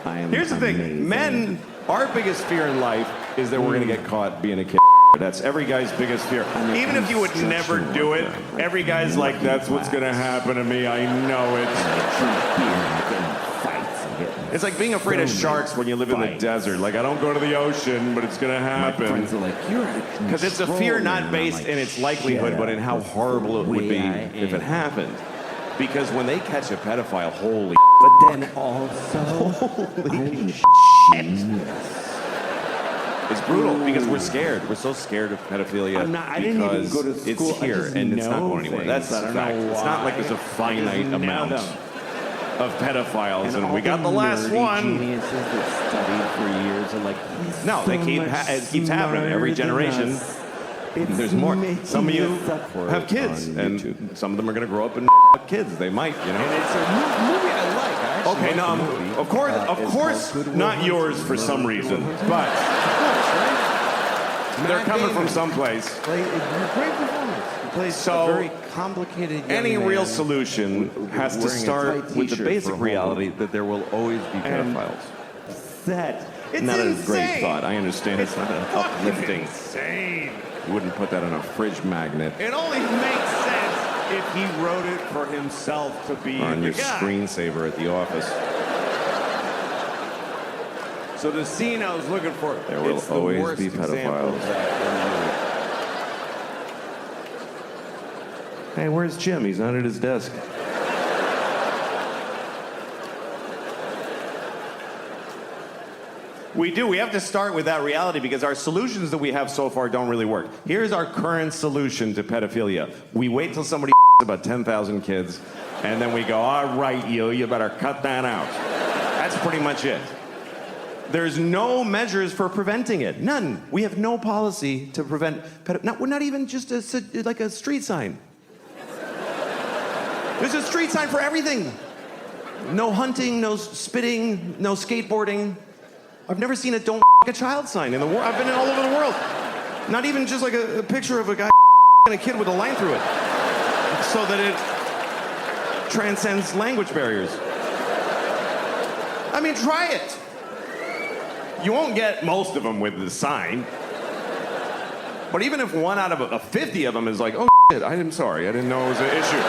Here's the thing, men, our biggest fear in life is that we're gonna get caught being a kid. That's every guy's biggest fear. Even if you would never do it, every guy's like, that's what's gonna happen to me, I know it. It's like being afraid of sharks when you live in the desert. Like, I don't go to the ocean, but it's gonna happen. Because it's a fear not based in its likelihood, but in how horrible it would be if it happened. Because when they catch a pedophile, holy but then also, holy shit. It's brutal because we're scared. We're so scared of pedophilia because it's here and it's not going anywhere. That's a fact. It's not like there's a finite amount of pedophiles, and we got the last one. Geniuses that studied for years are like, no, they it keeps happening every generation. There's more. Some of you have kids, and some of them are going to grow up and kids. They might, you know. And it's a movie I like. Okay, no, of course, not yours for some reason, but they're coming from someplace. Great performance. He plays a very complicated young any man real solution has to start with the basic reality that there will always be pedophiles. It's not insane. a great thought. I understand it's not an uplifting. Insane. You wouldn't put that on a fridge magnet. It only makes sense if he wrote it for himself to be on your the guy. screensaver at the office. So the scene I was looking for, there will always be pedophiles. Hey, where's Jim? He's not at his desk. We have to start with that reality because our solutions that we have so far don't really work. Here's our current solution to pedophilia. We wait till somebody about 10,000 kids, and then we go, all right, you better cut that out. That's pretty much it. There's no measures for preventing it. None. We have no policy to prevent we're not even just like a street sign. There's a street sign for everything. No hunting, no spitting, no skateboarding. I've never seen a don't a child sign in the world. I've been all over the world. Not even just like a picture of a guy and a kid with a line through it. So that it transcends language barriers. I mean, try it. You won't get most of them with the sign. But even if one out of 50 of them is like, oh shit, I'm sorry, I didn't know it was an issue.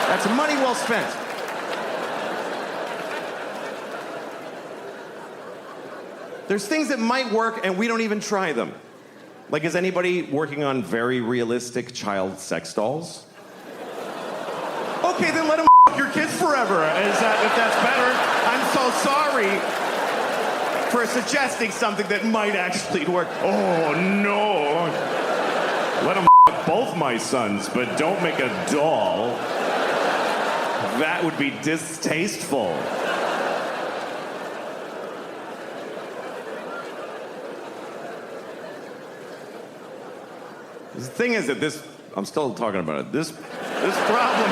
That's money well spent. There's things that might work and we don't even try them. Like, is anybody working on very realistic child sex dolls? Okay, then let them your kids forever. If that's better, I'm so sorry for suggesting something that might actually work. Oh no. Let them both my sons, but don't make a doll. That would be distasteful. The thing is that I'm still talking about it. This problem,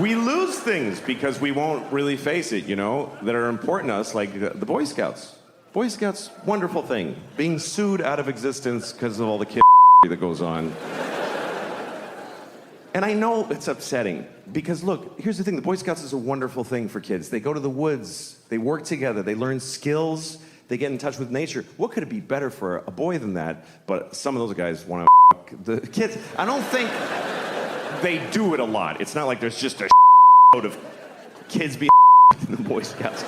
we lose things because we won't really face it, you know, that are important to us, like the Boy Scouts. Boy Scouts, wonderful thing. Being sued out of existence because of all the kid that goes on. And I know it's upsetting because, look, here's the thing. The Boy Scouts is a wonderful thing for kids. They go to the woods. They work together. They learn skills. They get in touch with nature. What could it be better for a boy than that? But some of those guys want to fuck the kids. I don't think they do it a lot. It's not like there's just a load of kids being in the Boy Scouts.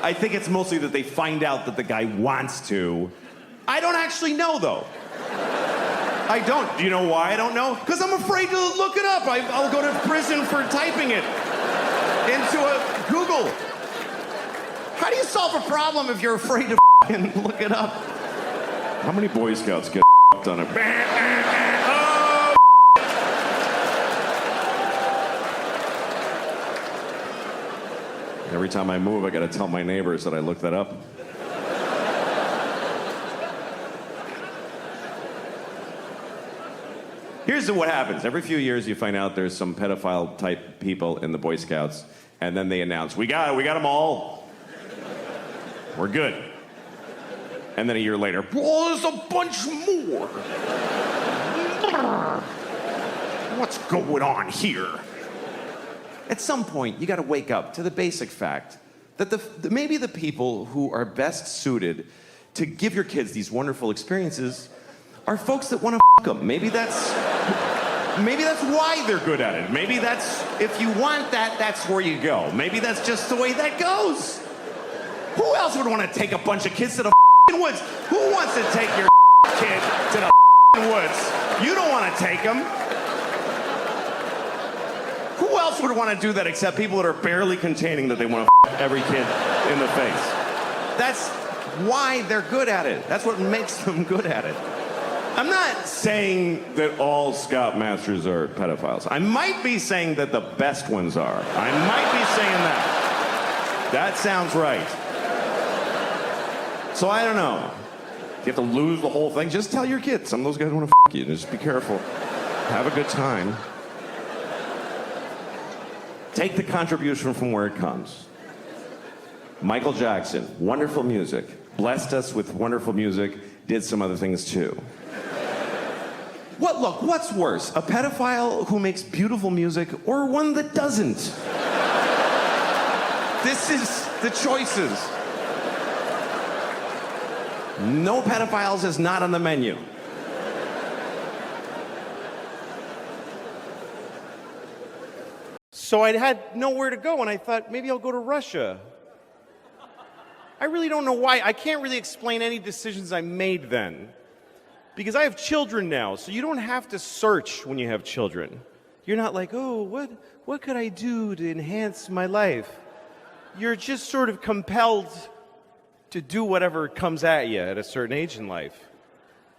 I think it's mostly that they find out that the guy wants to. I don't actually know, though. I don't. Do you know why I don't know? Because I'm afraid to look it up. I'll go to prison for typing it into a Google. How do you solve a problem if you're afraid to look it up? How many Boy Scouts get on it? Oh! Every time I move, I gotta tell my neighbors that I looked that up. Here's what happens. Every few years, you find out there's some pedophile-type people in the Boy Scouts, and then they announce, we got them all. We're good. And then a year later, oh, there's a bunch more. What's going on here? At some point, you gotta wake up to the basic fact That maybe the people who are best suited to give your kids these wonderful experiences are folks that want to f them. Maybe that's why they're good at it. Maybe that's, if you want that, that's where you go. Maybe that's just the way that goes. Who else would want to take a bunch of kids to the woods? Who wants to take your kid to the woods? You don't want to take them. Who else would want to do that except people that are barely containing that they want to every kid in the face? That's why they're good at it. That's what makes them good at it. I'm not saying that all scoutmasters are pedophiles. I might be saying that the best ones are. I might be saying that. That sounds right. So I don't know. You have to lose the whole thing. Just tell your kids. Some of those guys want to you. Just be careful. Have a good time. Take the contribution from where it comes. Michael Jackson, wonderful music. Blessed us with wonderful music. Did some other things too. What's worse? A pedophile who makes beautiful music or one that doesn't? This is the choices. No pedophiles is not on the menu. So I had nowhere to go, and I thought, maybe I'll go to Russia. I really don't know why. I can't really explain any decisions I made then. Because I have children now, so you don't have to search when you have children. You're not like, oh, what could I do to enhance my life? You're just sort of compelled to do whatever comes at you at a certain age in life.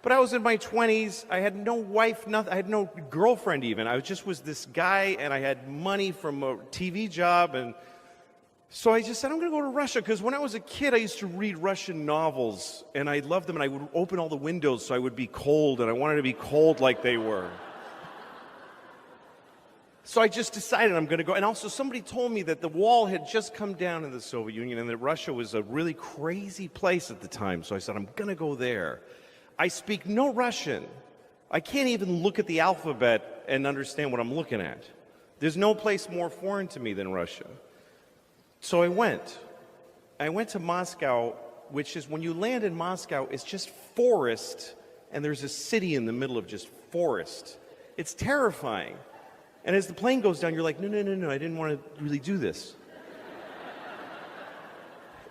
But I was in my 20s, I had no wife, nothing, I had no girlfriend even. I just was this guy, and I had money from a TV job, and so I just said, I'm going to go to Russia, because when I was a kid, I used to read Russian novels, and I loved them, and I would open all the windows so I would be cold, and I wanted to be cold like they were. So I just decided I'm going to go. And also somebody told me that the wall had just come down in the Soviet Union and that Russia was a really crazy place at the time. So I said, I'm going to go there. I speak no Russian. I can't even look at the alphabet and understand what I'm looking at. There's no place more foreign to me than Russia. So I went. I went to Moscow, which is, when you land in Moscow, it's just forest, and there's a city in the middle of just forest. It's terrifying. And as the plane goes down, you're like, no, I didn't want to really do this.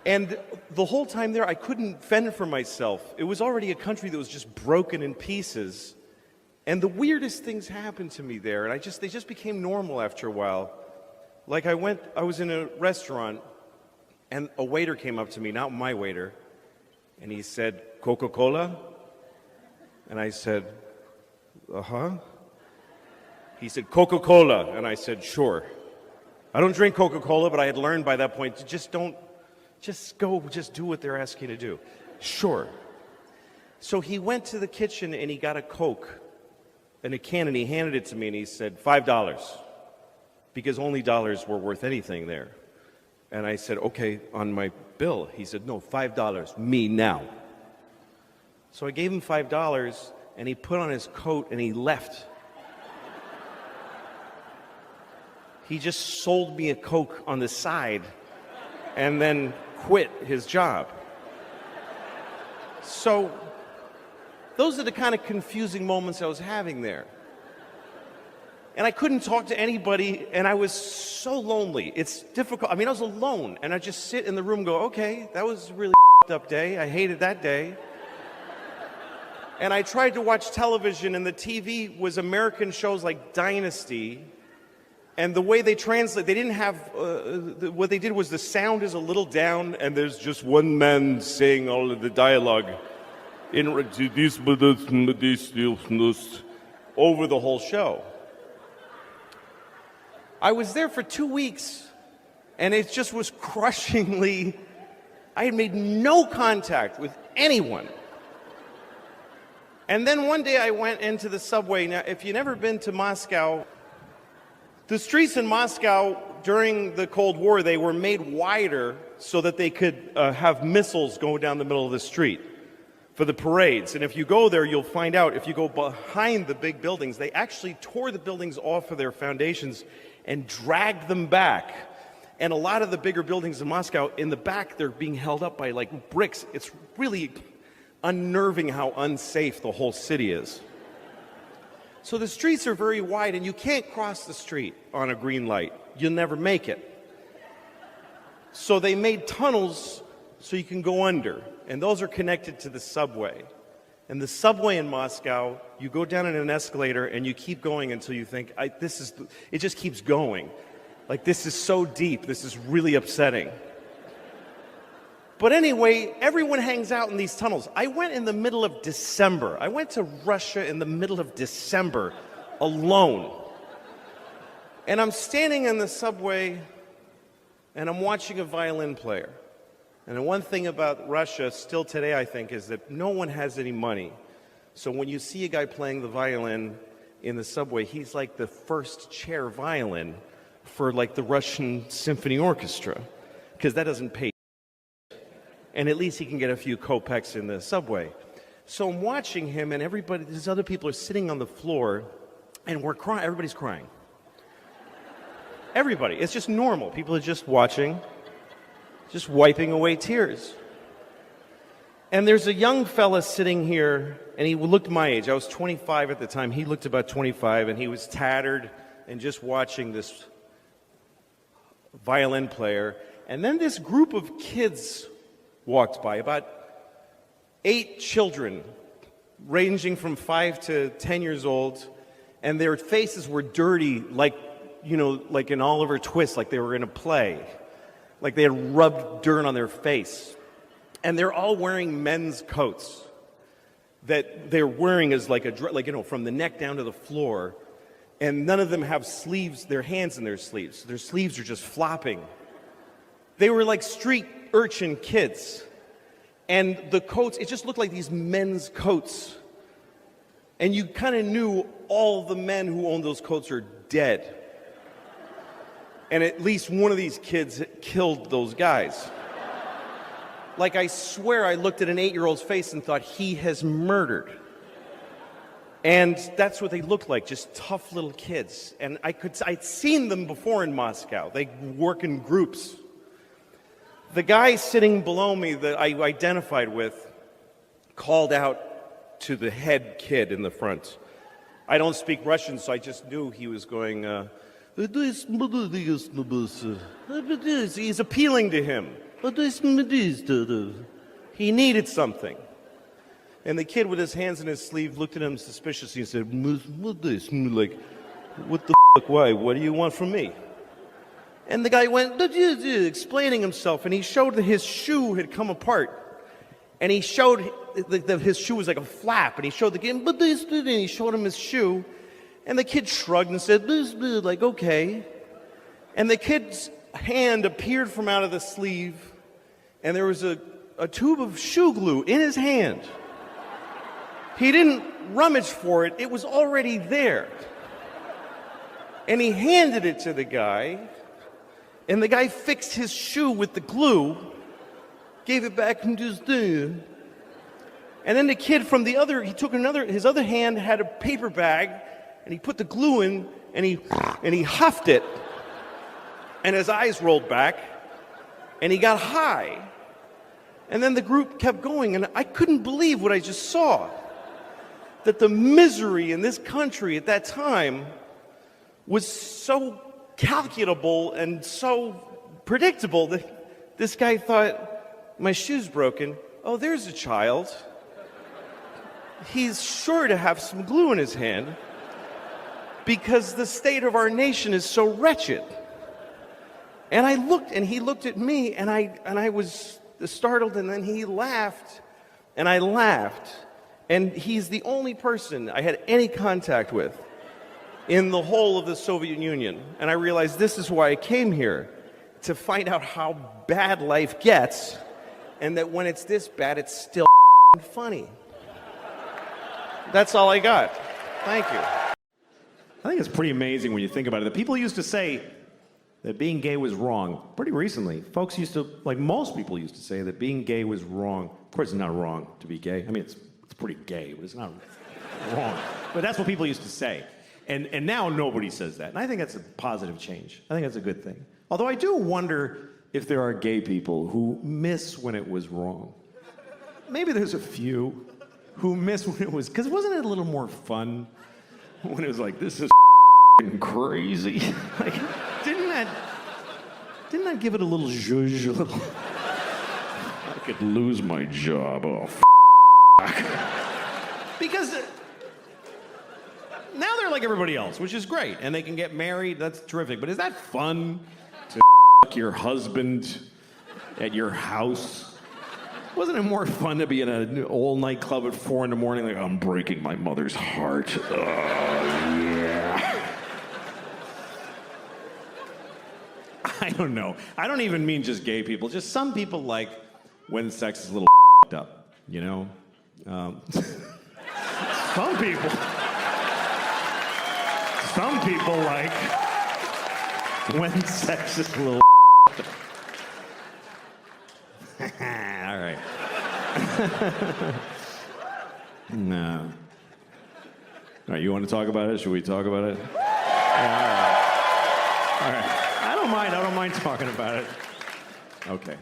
And the whole time there, I couldn't fend for myself. It was already a country that was just broken in pieces. And the weirdest things happened to me there, and they just became normal after a while. Like I was in a restaurant, and a waiter came up to me, not my waiter, and he said, Coca-Cola? And I said, uh-huh. He said, Coca-Cola. And I said, sure. I don't drink Coca-Cola, but I had learned by that point to just do what they're asking you to do. Sure. So he went to the kitchen and he got a Coke in a can, and he handed it to me, and he said, $5. Because only dollars were worth anything there. And I said, okay, on my bill. He said, no, $5, me now. So I gave him $5, and he put on his coat and he left. He just sold me a Coke on the side and then quit his job. So those are the kind of confusing moments I was having there. And I couldn't talk to anybody, and I was so lonely. It's difficult. I mean, I was alone, and I just sit in the room and go, okay, that was a really up day. I hated that day. And I tried to watch television, and the TV was American shows like Dynasty. And the way they translate, they didn't have, what they did was the sound is a little down, and there's just one man saying all of the dialogue over the whole show. I was there for 2 weeks, and it just was crushingly, I had made no contact with anyone. And then one day I went into the subway. Now, if you've never been to Moscow, the streets in Moscow during the Cold War, they were made wider so that they could have missiles go down the middle of the street for the parades. And if you go there, you'll find out, if you go behind the big buildings, they actually tore the buildings off of their foundations and dragged them back. And a lot of the bigger buildings in Moscow, in the back, they're being held up by like bricks. It's really unnerving how unsafe the whole city is. So the streets are very wide, and you can't cross the street on a green light. You'll never make it. So they made tunnels so you can go under, and those are connected to the subway. And the subway in Moscow, you go down in an escalator, and you keep going until you think, it just keeps going. Like, this is so deep, this is really upsetting. But anyway, everyone hangs out in these tunnels. I went in the middle of December. I went to Russia in the middle of December alone. And I'm standing in the subway, and I'm watching a violin player. And the one thing about Russia, still today, I think, is that no one has any money. So when you see a guy playing the violin in the subway, he's like the first chair violin for like the Russian symphony orchestra, because that doesn't pay. And at least he can get a few kopecks in the subway. So I'm watching him, and these other people are sitting on the floor, and we're crying. Everybody's crying. Everybody. It's just normal. People are just watching, just wiping away tears. And there's a young fella sitting here, and he looked my age. I was 25 at the time. He looked about 25, and he was tattered and just watching this violin player. And then this group of kids walked by, about 8 children, ranging from 5 to 10 years old, and their faces were dirty, like in Oliver Twist, like they were in a play, like they had rubbed dirt on their face. And they're all wearing men's coats that they're wearing as from the neck down to the floor, and none of them have sleeves, their hands in their sleeves. Their sleeves are just flopping. They were like street urchin kids. And the coats, it just looked like these men's coats. And you kind of knew all the men who owned those coats are dead. And at least one of these kids killed those guys. Like, I swear I looked at an 8-year-old's face and thought, he has murdered. And that's what they looked like, just tough little kids. And I'd seen them before in Moscow. They work in groups. The guy sitting below me that I identified with called out to the head kid in the front. I don't speak Russian, so I just knew he was going, he's appealing to him. He needed something. And the kid with his hands in his sleeve looked at him suspiciously and said, like, what the fuck, why? What do you want from me? And the guy went, explaining himself, and he showed that his shoe had come apart. And he showed that his shoe was like a flap, and he showed the kid, and he showed him his shoe, and the kid shrugged and said, like, okay. And the kid's hand appeared from out of the sleeve, and there was a tube of shoe glue in his hand. He didn't rummage for it, it was already there. And he handed it to the guy, and the guy fixed his shoe with the glue, gave it back and just did. And then the kid from he took his other hand had a paper bag, and he put the glue in, and he huffed it, and his eyes rolled back, and he got high. And then the group kept going, and I couldn't believe what I just saw. That the misery in this country at that time was so calculable and so predictable that this guy thought, my shoe's broken. Oh, there's a child. He's sure to have some glue in his hand because the state of our nation is so wretched. And I looked, and he looked at me, and I was startled, and then he laughed, and I laughed. And he's the only person I had any contact with in the whole of the Soviet Union. And I realized this is why I came here, to find out how bad life gets, and that when it's this bad, it's still funny. That's all I got. Thank you. I think it's pretty amazing when you think about it. The people used to say that being gay was wrong. Pretty recently, folks used to, like most people used to say, that being gay was wrong. Of course, it's not wrong to be gay. I mean, it's pretty gay, but it's not wrong. But that's what people used to say. And now nobody says that. And I think that's a positive change. I think that's a good thing. Although I do wonder if there are gay people who miss when it was wrong. Maybe there's a few who miss when it was, because wasn't it a little more fun when it was like, this is crazy? Like, didn't that give it a little zhuzh, a little, I could lose my job, oh, because now they're like everybody else, which is great, and they can get married, that's terrific, but is that fun to your husband at your house? Wasn't it more fun to be in an old nightclub at 4 in the morning, like, I'm breaking my mother's heart. Oh, yeah. I don't know. I don't even mean just gay people. Just some people like when sex is a little up, you know? Some people like when sex is a little all right. No. All right, you want to talk about it? Should we talk about it? Yeah, all right. I don't mind talking about it. Okay.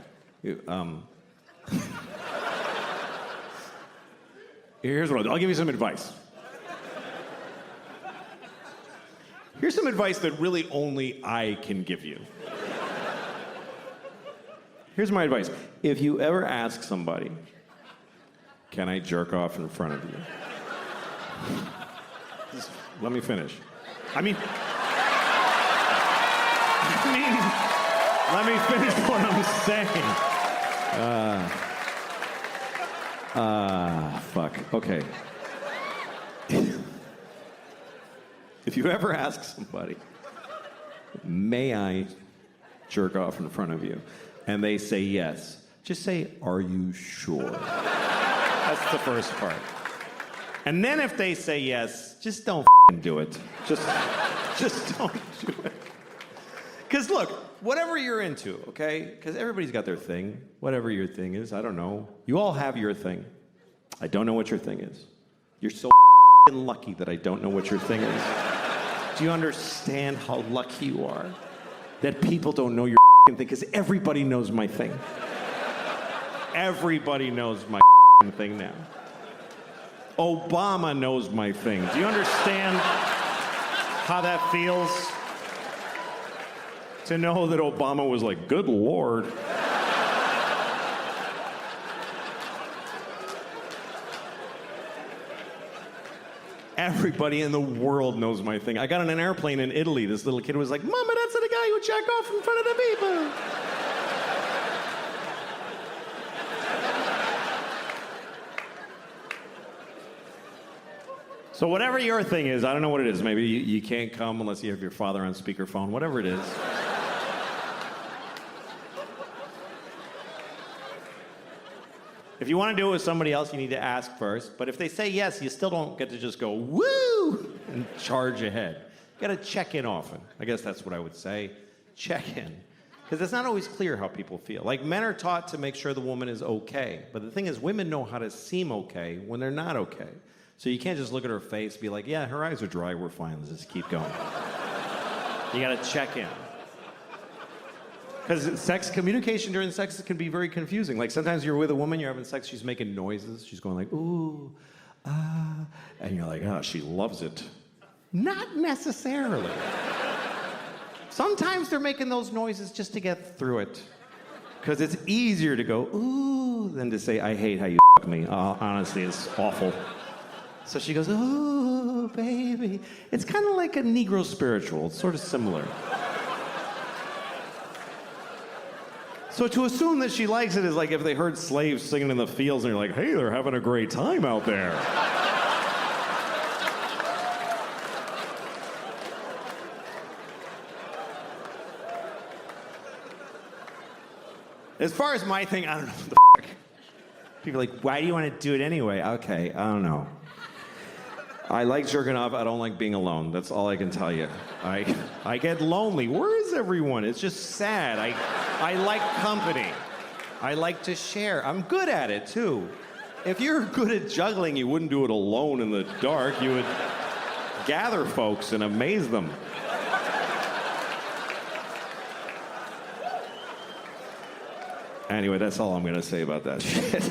Here's what I'll give you some advice. Here's some advice that really only I can give you. Here's my advice. If you ever ask somebody, can I jerk off in front of you? Just let me finish. Let me finish what I'm saying. Fuck. Okay. If you ever ask somebody, may I jerk off in front of you? And they say yes, just say, are you sure? That's the first part. And then if they say yes, just don't do it. Just don't do it. Because look, whatever you're into, okay? Because everybody's got their thing. Whatever your thing is, I don't know. You all have your thing. I don't know what your thing is. You're so lucky that I don't know what your thing is. Do you understand how lucky you are that people don't know your thing? Because everybody knows my thing. Everybody knows my thing now. Obama knows my thing. Do you understand how that feels? To know that Obama was like, good Lord. Everybody in the world knows my thing. I got on an airplane in Italy. This little kid was like, Mama, that's the guy who jacked off in front of the people. So whatever your thing is, I don't know what it is. Maybe you can't come unless you have your father on speakerphone, whatever it is. If you want to do it with somebody else, you need to ask first. But if they say yes, you still don't get to just go, woo, and charge ahead. You got to check in often. I guess that's what I would say. Check in. Because it's not always clear how people feel. Like, men are taught to make sure the woman is okay. But the thing is, women know how to seem okay when they're not okay. So you can't just look at her face and be like, yeah, her eyes are dry, we're fine, let's just keep going. You got to check in. Because communication during sex can be very confusing. Like, sometimes you're with a woman, you're having sex, she's making noises, she's going like, ooh, ah, and you're like, oh, she loves it. Not necessarily. Sometimes they're making those noises just to get through it. Because it's easier to go, ooh, than to say, I hate how you fuck me. Honestly, it's awful. So she goes, ooh, baby. It's kind of like a Negro spiritual. It's sort of similar. So to assume that she likes it is like if they heard slaves singing in the fields and you're like, hey, they're having a great time out there. As far as my thing, I don't know what the fuck. People are like, why do you want to do it anyway? Okay, I don't know. I like jerking off. I don't like being alone. That's all I can tell you. I get lonely. Where is everyone? It's just sad. I like company. I like to share. I'm good at it, too. If you're good at juggling, you wouldn't do it alone in the dark. You would gather folks and amaze them. Anyway, that's all I'm going to say about that shit.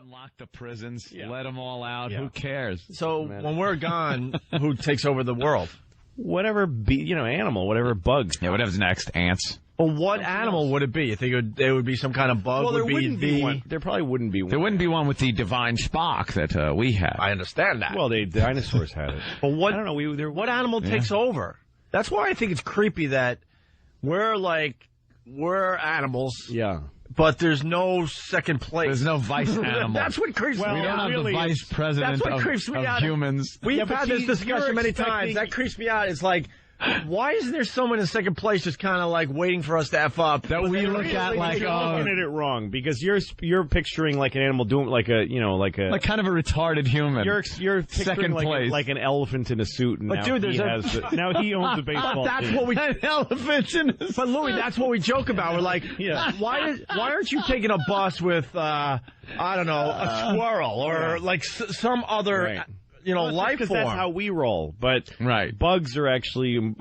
Unlock the prisons, let them all out. Who cares? So when we're gone, who takes over the world? Whatever, animal, whatever bug. Yeah, whatever's next. Ants. Well, what animal would it be? You think it would be some kind of bug? Well, there would wouldn't be one. There probably wouldn't be one. There wouldn't be one with the divine spark that we had. I understand that. Well, the dinosaurs had it. But what? I don't know. What animal takes over? That's why I think it's creepy that we're animals. Yeah. But there's no second place. There's no vice animal. That's what creeps me out. We don't have the vice president That's what creeps me of out. humans. We've had this discussion many times. That creeps me out. It's like, why isn't there someone in second place just kind of like waiting for us to F up? That we look at like, you're looking at it wrong because you're picturing like an animal doing like kind of a retarded human. You're second place like an elephant in a suit. And but dude, now he owns the baseball. That's team. what we an elephant in a suit. But Louis, that's what we joke about. We're like, why aren't you taking a bus with I don't know, a squirrel or like some other. Right. Life form. That's how we roll. But right. Bugs are actually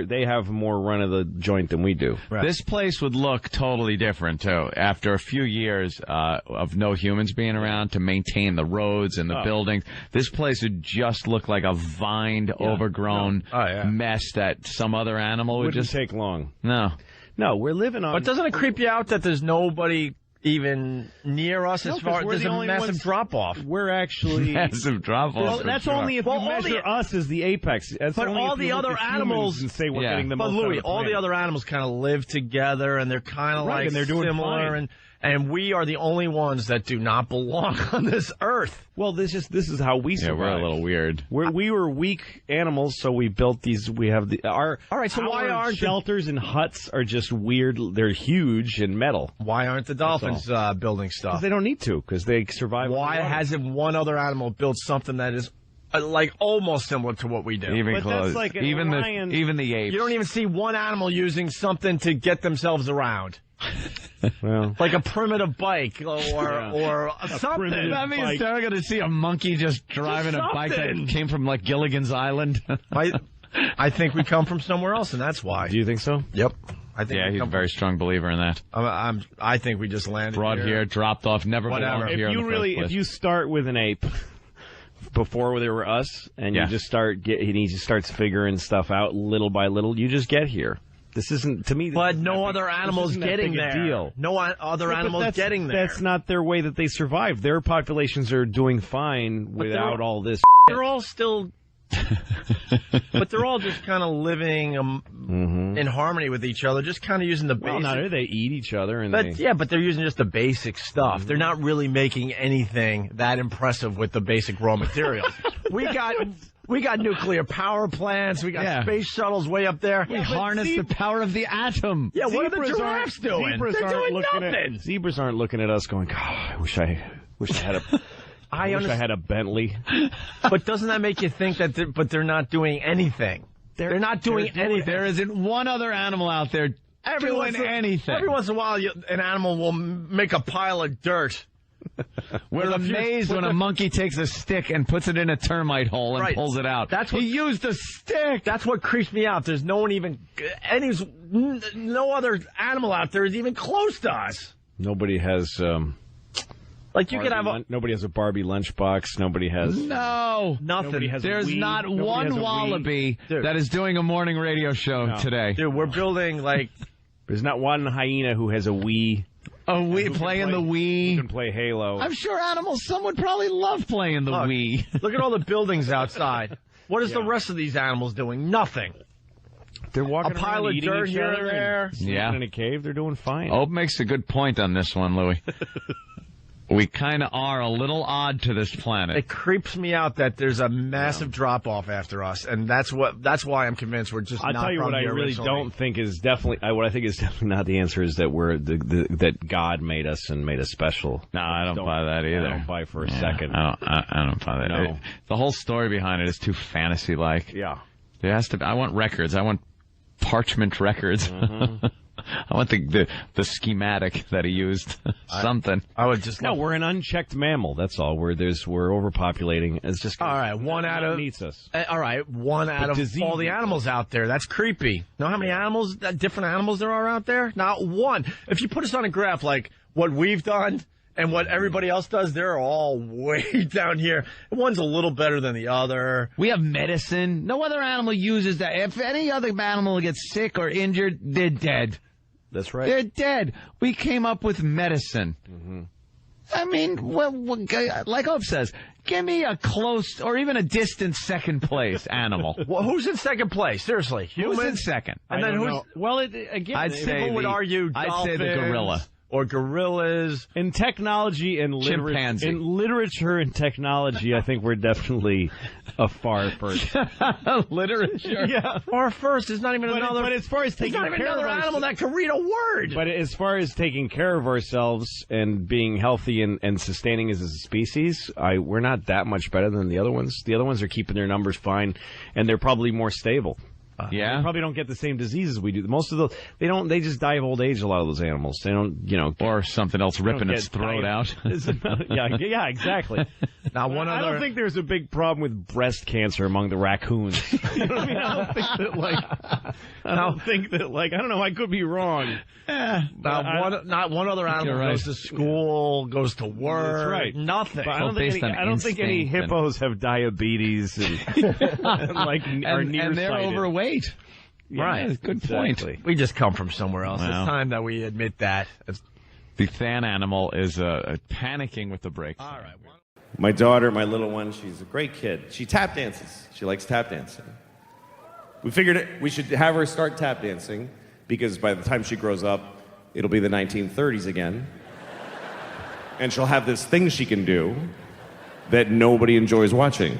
they have more run of the joint than we do. Right. This place would look totally different, too, after a few years of no humans being around to maintain the roads and the buildings. This place would just look like a vined, overgrown mess that some other animal would Wouldn't just take long. No, we're living on. But doesn't it creep you out that there's nobody even near us as far as there's a massive drop-off? We're actually... massive drop-off. Well, that's only if you measure us as the apex. That's but all the other animals... And say we're getting the but most Louis, all the other animals kind of live together, and they're kind of like and they're doing similar, fine. and we are the only ones that do not belong on this earth. Well, this is how we survive. Yeah, we're a little weird. We were weak animals, so we built these. We have all right. So why aren't shelters and huts are just weird? They're huge and metal. Why aren't the dolphins building stuff? Because they don't need to. Because they survive. Why hasn't one other animal built something that is like almost similar to what we do? Even but close. That's like even the apes. You don't even see one animal using something to get themselves around. Well, like a primitive bike or something. That means they're going to see a monkey just driving a bike that came from like Gilligan's Island. I think we come from somewhere else, and that's why. Do you think so? Yep. I think he's a very strong believer in that. I think we just landed brought here, dropped off, never whatever. Here. If you start with an ape before they were us, and you just he just starts figuring stuff out little by little, you just get here. This isn't, to me... But no other animals getting there. Deal. No other animals getting there. That's not their way that they survive. Their populations are doing fine without all this. They're all still... but they're all just kind of living in harmony with each other, just kind of using the basic... Well, no, they eat each other. But they're using just the basic stuff. They're not really making anything that impressive with the basic raw materials. We got nuclear power plants. We got space shuttles way up there. We harness the power of the atom. Yeah, what are the giraffes doing? They're doing nothing. Zebras aren't looking at us going, I wish I had a... I had a Bentley. But doesn't that make you think that they're not doing anything? They're not doing anything. There isn't one other animal out there doing anything. Every once in a while, an animal will make a pile of dirt. We're amazed when a monkey takes a stick and puts it in a termite hole and pulls it out. He used a stick. That's what creeps me out. There's no other animal out there is even close to us. Nobody has... nobody has a Barbie lunchbox. Nobody has... No. Nothing. There's not one wallaby that is doing a morning radio show today. Dude, we're building There's not one hyena who has a Wii. Playing the Wii. You can play Halo. I'm sure some would probably love playing the Wii. Look at all the buildings outside. What is the rest of these animals doing? Nothing. They're walking a pile around of dirt here and there. In a cave. They're doing fine. Ope makes a good point on this one, Louis. We kind of are a little odd to this planet. It creeps me out that there's a massive drop-off after us, and that's why I'm convinced we're just not from here. I'll tell you what I really don't think is definitely... what I think is definitely not the answer is that that God made us and made us special. No, I don't buy that either. I don't buy for a second. I don't buy that. No. The whole story behind it is too fantasy-like. Yeah. There has to be... I want records. I want parchment records. I want the schematic that he used. Something. I would just No, we're an unchecked mammal. That's all. We're overpopulating. It's just all right. One out of needs us. All right, one out of disease all the animals out there. That's creepy. Know how many animals, different animals there are out there? Not one. If you put us on a graph like what we've done and what everybody else does, they're all way down here. One's a little better than the other. We have medicine. No other animal uses that. If any other animal gets sick or injured, they're dead. That's right. They're dead. We came up with medicine. I mean, like Hope says, give me a close or even a distant second place animal. Well, who's in second place? Seriously, Who's humans? in second? And then who's? Well, again, I'd say People would argue I'd say the dolphins gorilla. or gorillas. in technology and Chimpanzee. in literature and technology, I think we're definitely a far first. Literature. Yeah. Far first is not even another. But as far as there's taking not even care another of animal that can read a word. But as far as taking care of ourselves and being healthy and sustaining as a species, we're not that much better than the other ones. The other ones are keeping their numbers fine, and they're probably more stable. Yeah. They probably don't get the same diseases we do. Most of they just die of old age, a lot of those animals. They don't, Or something else ripping get its throat out. yeah, exactly. Now, one I other. don't think there's a big problem with breast cancer among the raccoons. You know what I mean? I don't think that, I don't know, I could be wrong. Not one other animal You're right. goes to school, goes to work. That's right. Nothing. But based on I don't think any instinct and- hippos have diabetes and, are and they're nearsighted. overweight. Right. Yeah, good point. We just come from somewhere else. Wow. It's time that we admit that. The fan animal is panicking with the brakes. All right. My daughter, my little one, she's a great kid. She tap dances. She likes tap dancing. We figured we should have her start tap dancing because by the time she grows up, it'll be the 1930s again. And she'll have this thing she can do that nobody enjoys watching.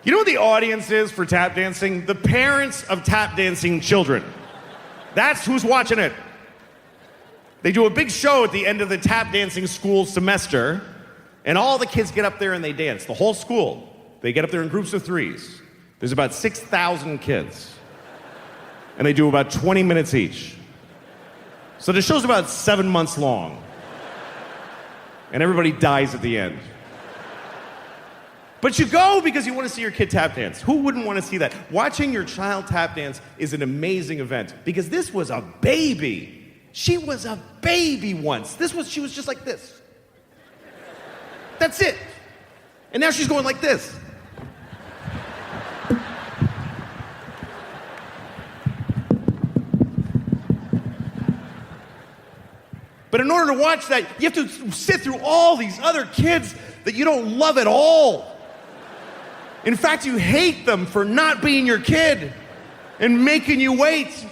You know what the audience is for tap dancing? The parents of tap dancing children. That's who's watching it. They do a big show at the end of the tap dancing school semester, and all the kids get up there and they dance. The whole school. They get up there in groups of threes. There's about 6,000 kids. And they do about 20 minutes each. So the show's about 7 months long. And everybody dies at the end. But you go because you want to see your kid tap dance. Who wouldn't want to see that? Watching your child tap dance is an amazing event because this was a baby. She was a baby once. She was just like this. That's it. And now she's going like this. But in order to watch that, you have to sit through all these other kids that you don't love at all. In fact, you hate them for not being your kid and making you wait.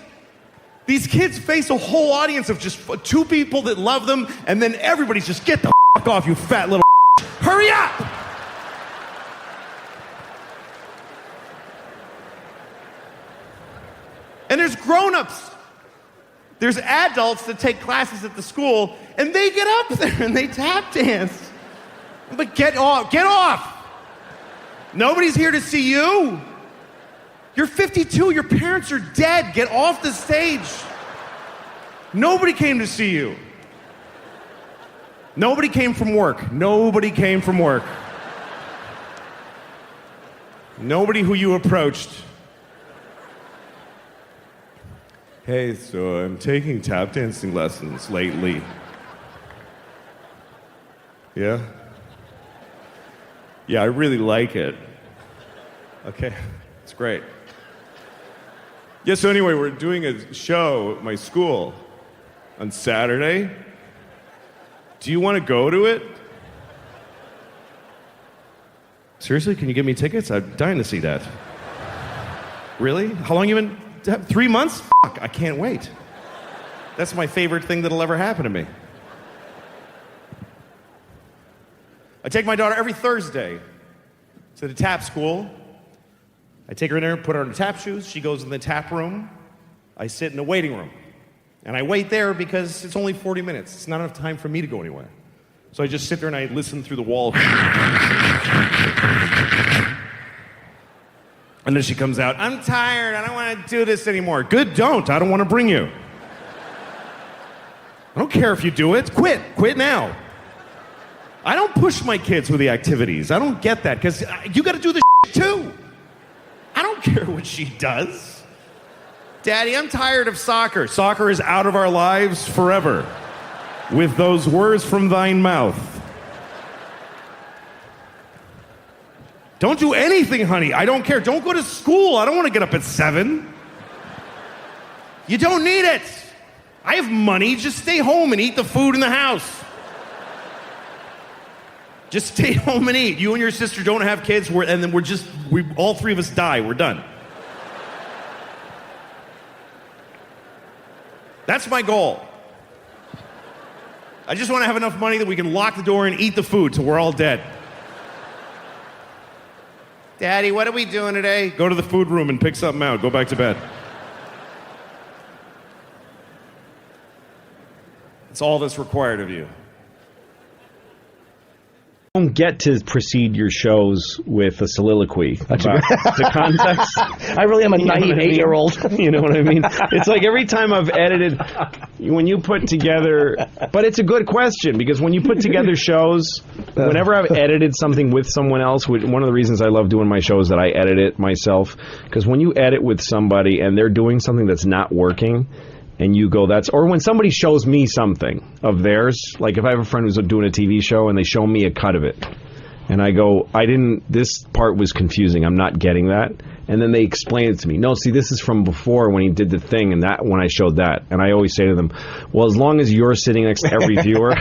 These kids face a whole audience of just 2 people that love them, and then everybody's just, get the fuck off, you fat little hurry up! And there's grown-ups. There's adults that take classes at the school, and they get up there and they tap dance. But get off, get off! Nobody's here to see you. You're 52, your parents are dead. Get off the stage. Nobody came to see you. Nobody came from work. Nobody came from work. Nobody who you approached. Hey, so I'm taking tap dancing lessons lately. Yeah? Yeah, I really like it. Okay, it's great. Yeah, so anyway, we're doing a show at my school on Saturday. Do you want to go to it? Seriously, can you give me tickets? I'm dying to see that. Really? How long you been? 3 months? Fuck, I can't wait. That's my favorite thing that'll ever happen to me. I take my daughter every Thursday to the tap school. I take her in there, put her in the tap shoes. She goes in the tap room. I sit in the waiting room. And I wait there because it's only 40 minutes. It's not enough time for me to go anywhere. So I just sit there and I listen through the wall. And And then she comes out, I'm tired, I don't want to do this anymore. Good, don't. I don't want to bring you. I don't care if you do it. Quit now. I don't push my kids with the activities. I don't get that, because you got to do the too. I don't care what she does. Daddy, I'm tired of soccer. Soccer is out of our lives forever. With those words from thine mouth. Don't do anything, honey. I don't care. Don't go to school. I don't want to get up at 7. You don't need it. I have money. Just stay home and eat the food in the house. Just stay home and eat. You and your sister don't have kids, and then we all three of us die. We're done. That's my goal. I just want to have enough money that we can lock the door and eat the food till we're all dead. Daddy, what are we doing today? Go to the food room and pick something out. Go back to bed. It's all that's required of you. Don't get to precede your shows with a soliloquy about the context. I really am a naive 8-year-old. You know what I mean? It's like every time I've edited, when you put together, but it's a good question, because when you put together shows, whenever I've edited something with someone else, one of the reasons I love doing my show is that I edit it myself, because when you edit with somebody and they're doing something that's not working, and you go, or when somebody shows me something of theirs, like if I have a friend who's doing a TV show and they show me a cut of it, and I go, this part was confusing, I'm not getting that, and then they explain it to me. No, see, this is from before when he did the thing, and that when I showed that. And I always say to them, well, as long as you're sitting next to every viewer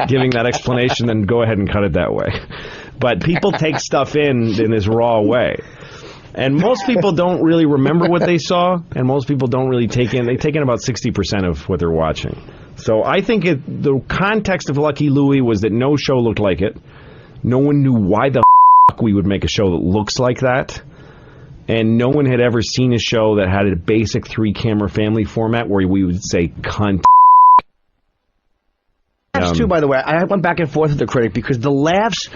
giving that explanation, then go ahead and cut it that way. But people take stuff in this raw way. And most people don't really remember what they saw, and most people don't really take in about 60% of what they're watching. So I think the context of Lucky Louie was that no show looked like it. No one knew why the f*** we would make a show that looks like that. And no one had ever seen a show that had a basic 3-camera family format where we would say cunt. Laughs too, by the way. I went back and forth with the critic because the laughs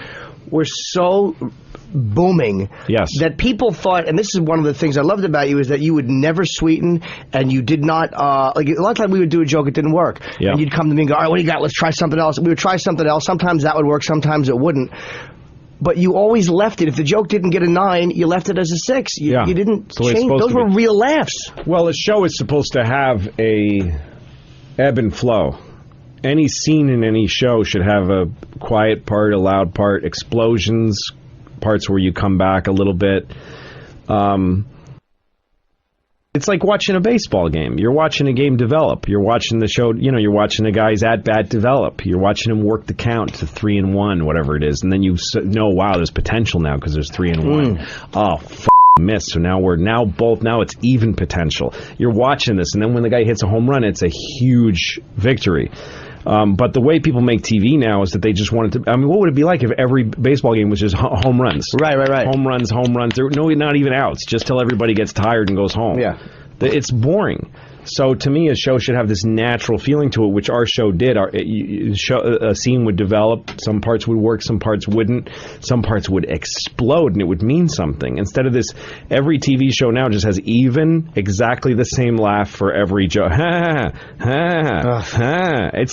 were so booming that people thought, and this is one of the things I loved about you, is that you would never sweeten, and you did not, like a lot of times we would do a joke, it didn't work. Yeah. And you'd come to me and go, all right, what do you got? Let's try something else. We would try something else. Sometimes that would work, sometimes it wouldn't. But you always left it. If the joke didn't get a 9, you left it as a 6. You didn't change. Those were real laughs. Well, a show is supposed to have a ebb and flow. Any scene in any show should have a quiet part, a loud part, explosions, parts where you come back a little bit. It's like watching a baseball game. You're watching a game develop. You're watching the show, you're watching the guy's at-bat develop. You're watching him work the count to 3-1, whatever it is. And then you know, wow, there's potential now because there's 3-1. Oh, missed. So now it's even potential. You're watching this, and then when the guy hits a home run, it's a huge victory. But the way people make TV now is that they just wanted to. I mean, what would it be like if every baseball game was just home runs? Right. Home runs. There, no, not even outs. Just till everybody gets tired and goes home. Yeah. It's boring. So to me, a show should have this natural feeling to it, which our show did. A scene would develop. Some parts would work, some parts wouldn't. Some parts would explode, and it would mean something. Instead of this, every TV show now just has exactly the same laugh for every joke. It's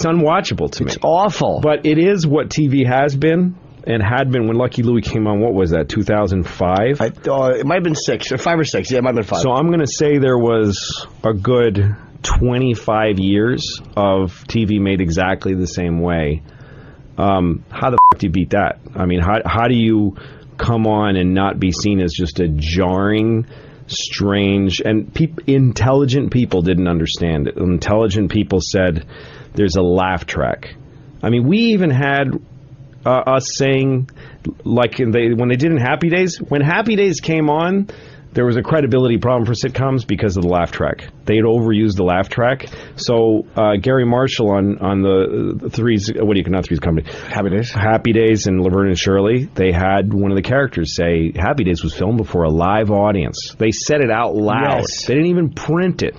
unwatchable to me. It's awful. But it is what TV has been. And had been when Lucky Louie came on. What was that, 2005? It might have been 6 or 5 or 6. Yeah, it might have been 5. So I'm going to say there was a good 25 years of TV made exactly the same way. How the f*** do you beat that? I mean, how do you come on and not be seen as just a jarring, strange, and intelligent people didn't understand it. Intelligent people said there's a laugh track. I mean, we even had us saying, like when they did in Happy Days, when Happy Days came on, there was a credibility problem for sitcoms because of the laugh track. They had overused the laugh track. So Gary Marshall on the Three's, not Three's Company, Happy Days and Laverne and Shirley, they had one of the characters say Happy Days was filmed before a live audience. They said it out loud. Yes. They didn't even print it.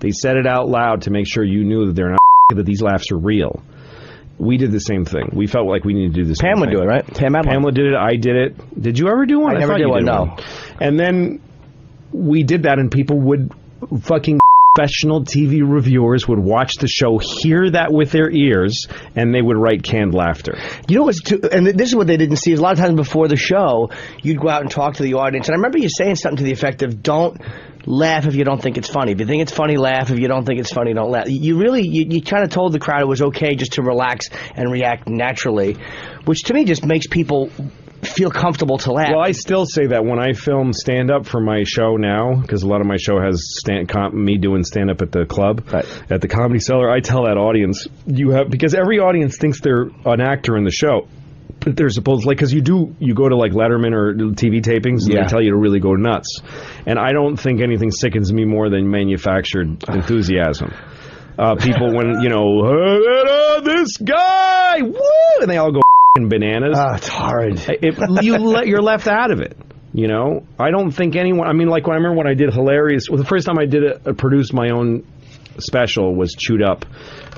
They said it out loud to make sure you knew that they're not that these laughs are real. we did the same thing. We felt like we needed to do this. Pam would do it, right? Pamela did it. I did it. Did you ever do one? I never thought did you one, no. And then we did that, and people would fucking professional TV reviewers would watch the show, hear that with their ears, and they would write canned laughter. You know what's and this is what they didn't see, is a lot of times before the show, you'd go out and talk to the audience, and I remember you saying something to the effect of, don't laugh if you don't think it's funny. If you think it's funny, laugh. If you don't think it's funny, don't laugh. You really, you kind of told the crowd it was okay just to relax and react naturally, which to me just makes people feel comfortable to laugh. Well, I still say that when I film stand-up for my show now, because a lot of my show has me doing stand-up at the club, at the Comedy Cellar, I tell that audience, because every audience thinks they're an actor in the show. But they're supposed, like, because you go to like Letterman or TV tapings, and they tell you to really go nuts. And I don't think anything sickens me more than manufactured enthusiasm. People, when, this guy, woo, and they all go bananas. It's hard. You're left out of it. I don't think anyone. I mean, like, I remember when I did Hilarious. Well, the first time I did produced my own special was Chewed Up,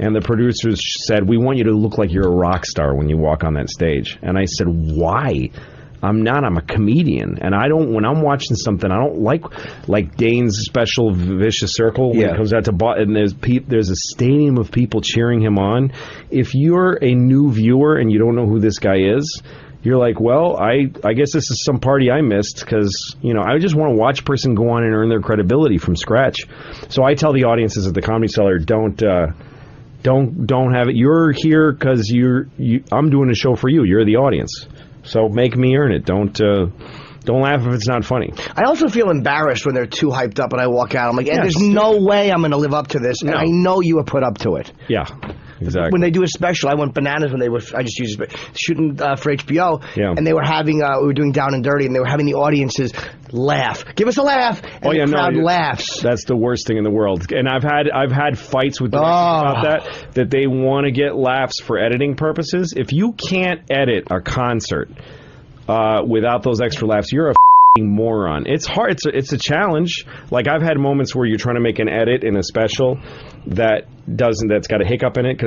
and the producers said, "We want you to look like you're a rock star when you walk on that stage." And I said, "Why? I'm not. I'm a comedian, and I don't. When I'm watching something, I don't like Dane's special Vicious Circle when it comes out to and there's a stadium of people cheering him on. If you're a new viewer and you don't know who this guy is, you're like, well, I guess this is some party I missed, because I just want to watch a person go on and earn their credibility from scratch. So I tell the audiences at the Comedy Cellar, don't have it. You're here because I'm doing a show for you. You're the audience. So make me earn it. Don't laugh if it's not funny. I also feel embarrassed when they're too hyped up and I walk out. I'm like, there's no way I'm going to live up to this. And I know you were put up to it. Yeah, exactly. When they do a special, I went bananas when I just used it, shooting for HBO. Yeah. And they were having, we were doing Down and Dirty, and they were having the audiences laugh. Give us a laugh. And the crowd laughs. That's the worst thing in the world. And I've had fights with directors about that they want to get laughs for editing purposes. If you can't edit a concert without those extra laughs, you're a moron. It's hard. It's a challenge. Like, I've had moments where you're trying to make an edit in a special that's got a hiccup in it,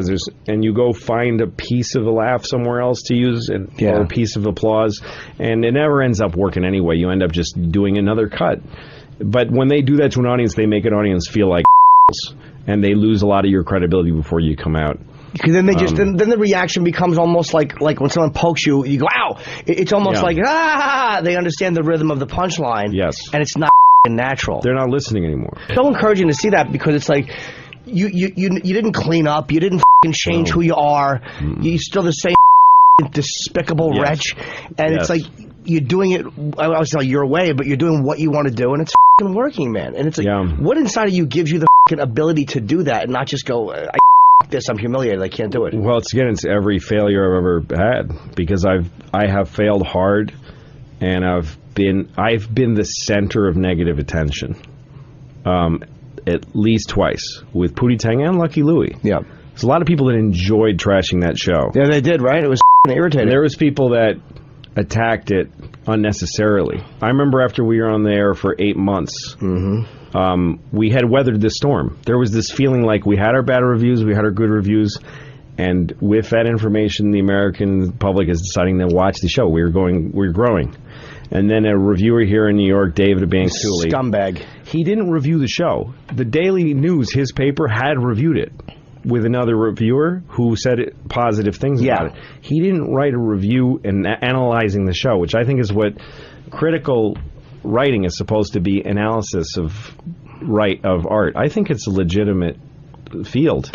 and you go find a piece of a laugh somewhere else to use, or a piece of applause, and it never ends up working anyway. You end up just doing another cut. But when they do that to an audience, they make an audience feel like and they lose a lot of your credibility before you come out. Because then they then the reaction becomes almost like when someone pokes you, you go, ow! It's almost like, they understand the rhythm of the punchline. Yes. And it's not natural. They're not listening anymore. It's so encouraging to see that, because it's like, you didn't clean up, you didn't change who you are, you're still the same despicable wretch, and it's like, you're doing it, I was like, your way, but you're doing what you want to do, and it's working, man. And it's like, what inside of you gives you the ability to do that, and not just go, I'm humiliated, I can't do it. Well, it's every failure I've ever had, because I have failed hard, and I've been the center of negative attention, at least twice, with Pootie Tang and Lucky Louie. Yeah, there's a lot of people that enjoyed trashing that show. Yeah, they did, right? It was irritating. There was people that attacked it unnecessarily. I remember after we were on the air for 8 months. We had weathered the storm. There was this feeling like we had our bad reviews, we had our good reviews, and with that information, the American public is deciding to watch the show. We're growing. And then a reviewer here in New York, David Banks-Cooley, scumbag, he didn't review the show. The Daily News, his paper, had reviewed it with another reviewer who said positive things about it. He didn't write a review and analyzing the show, which I think is what critical writing is supposed to be, analysis of art. I think it's a legitimate field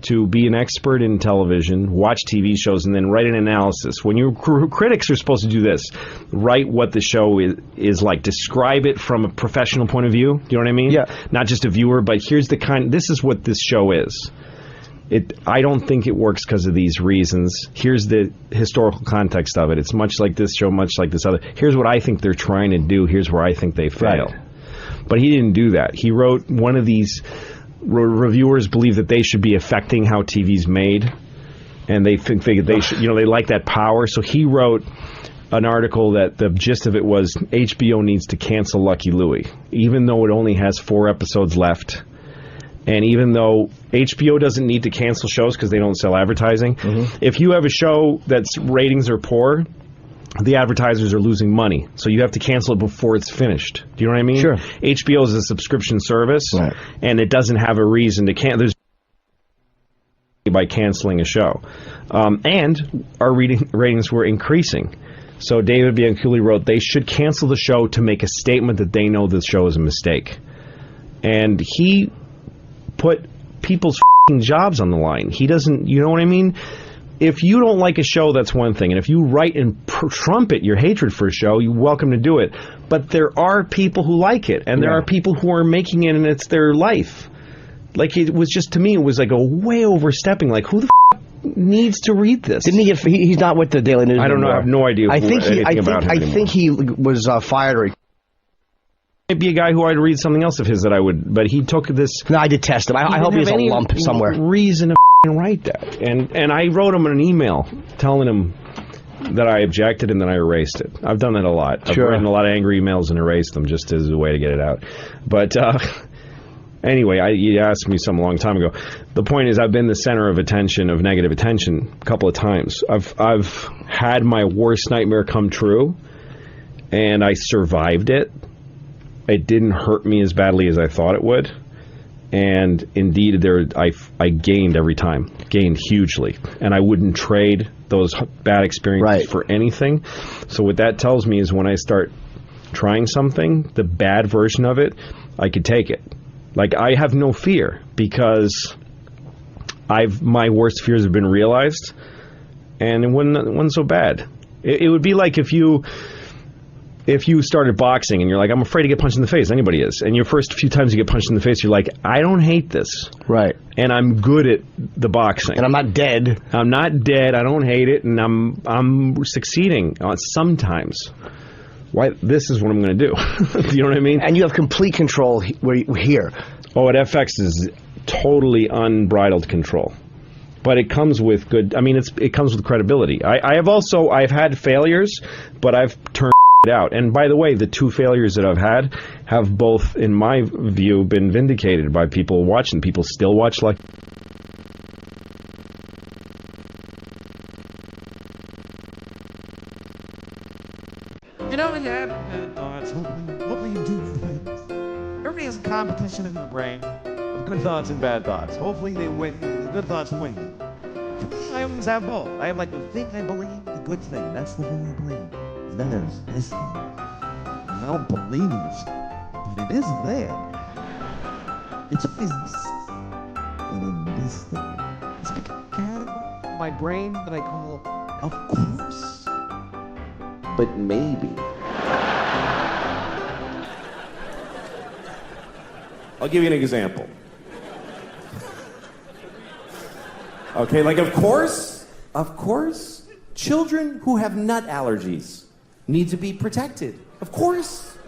to be an expert in television, watch TV shows, and then write an analysis. When critics are supposed to do this, write what the show is like, describe it from a professional point of view. You know what I mean? Yeah. Not just a viewer, but this is what this show is. I don't think it works because of these reasons. Here's the historical context of it. It's much like this show, much like this other. Here's what I think they're trying to do. Here's where I think they fail. Right. But he didn't do that. He wrote, one of these reviewers believe that they should be affecting how TV's made, and they think they should, they like that power. So he wrote an article that the gist of it was HBO needs to cancel Lucky Louie, even though it only has 4 episodes left. And even though HBO doesn't need to cancel shows because they don't sell advertising, if you have a show that's ratings are poor, the advertisers are losing money. So you have to cancel it before it's finished. Do you know what I mean? Sure. HBO is a subscription service, Right. and it doesn't have a reason to cancel. There's by canceling a show. And our ratings were increasing. So David Bianculli wrote, they should cancel the show to make a statement that they know the show is a mistake. And he put people's jobs on the line. He doesn't, you know what I mean? If you don't like a show, that's one thing. And if you write and trumpet your hatred for a show, you're welcome to do it. But there are people who like it, and there are people who are making it, and it's their life. Like, it was just, to me, it was like a way overstepping. Like, who the needs to read this? Didn't he get? He's not with the Daily News. I don't know. I anymore. have no idea. I think anything he. He was fired. Or might be a guy who I'd read something else of his that I would, but he took this. no, I detest him. I hope he has a lump somewhere. Reason to write that, and I wrote him an email telling him that I objected and then I erased it. I've done that a lot. Sure. I've written a lot of angry emails and erased them just as a way to get it out. But anyway, you asked me some a long time ago. The point is, I've been the center of attention, of negative attention, a couple of times. I've had my worst nightmare come true, and I survived it. It didn't hurt me as badly as I thought it would. And indeed, I gained every time, gained hugely. And I wouldn't trade those bad experiences for anything. So what that tells me is when I start trying something, the bad version of it, I could take it. Like, I have no fear because my worst fears have been realized, and it wasn't so bad. It would be like if you started boxing and you're like, I'm afraid to get punched in the face. Anybody is. And your first few times you get punched in the face, you're like, I don't hate this. Right. And I'm good at the boxing. And I'm not dead. I'm not dead. I don't hate it. And I'm succeeding sometimes. Why? This is what I'm going to do. Do you know what I mean? And you have complete control here. Oh, at FX is totally unbridled control. But it comes with good, I mean, it comes with credibility. I've had failures, but I've turned out. And by the way, the two failures that I've had have both, in my view, been vindicated by people watching. People still watch like... You know, hopefully you do things. Everybody has a competition in the brain of good thoughts and bad thoughts. Hopefully they win. The good thoughts win. I always have both. I have like the thing I believe, the good thing. That's the thing I believe. And then there's this thing. I don't believe this, but it is there. It's always this. And then this thing. It's like a category in my brain that I call, of course. But maybe. I'll give you an example. Okay, like of course, children who have nut allergies need to be protected. Of course.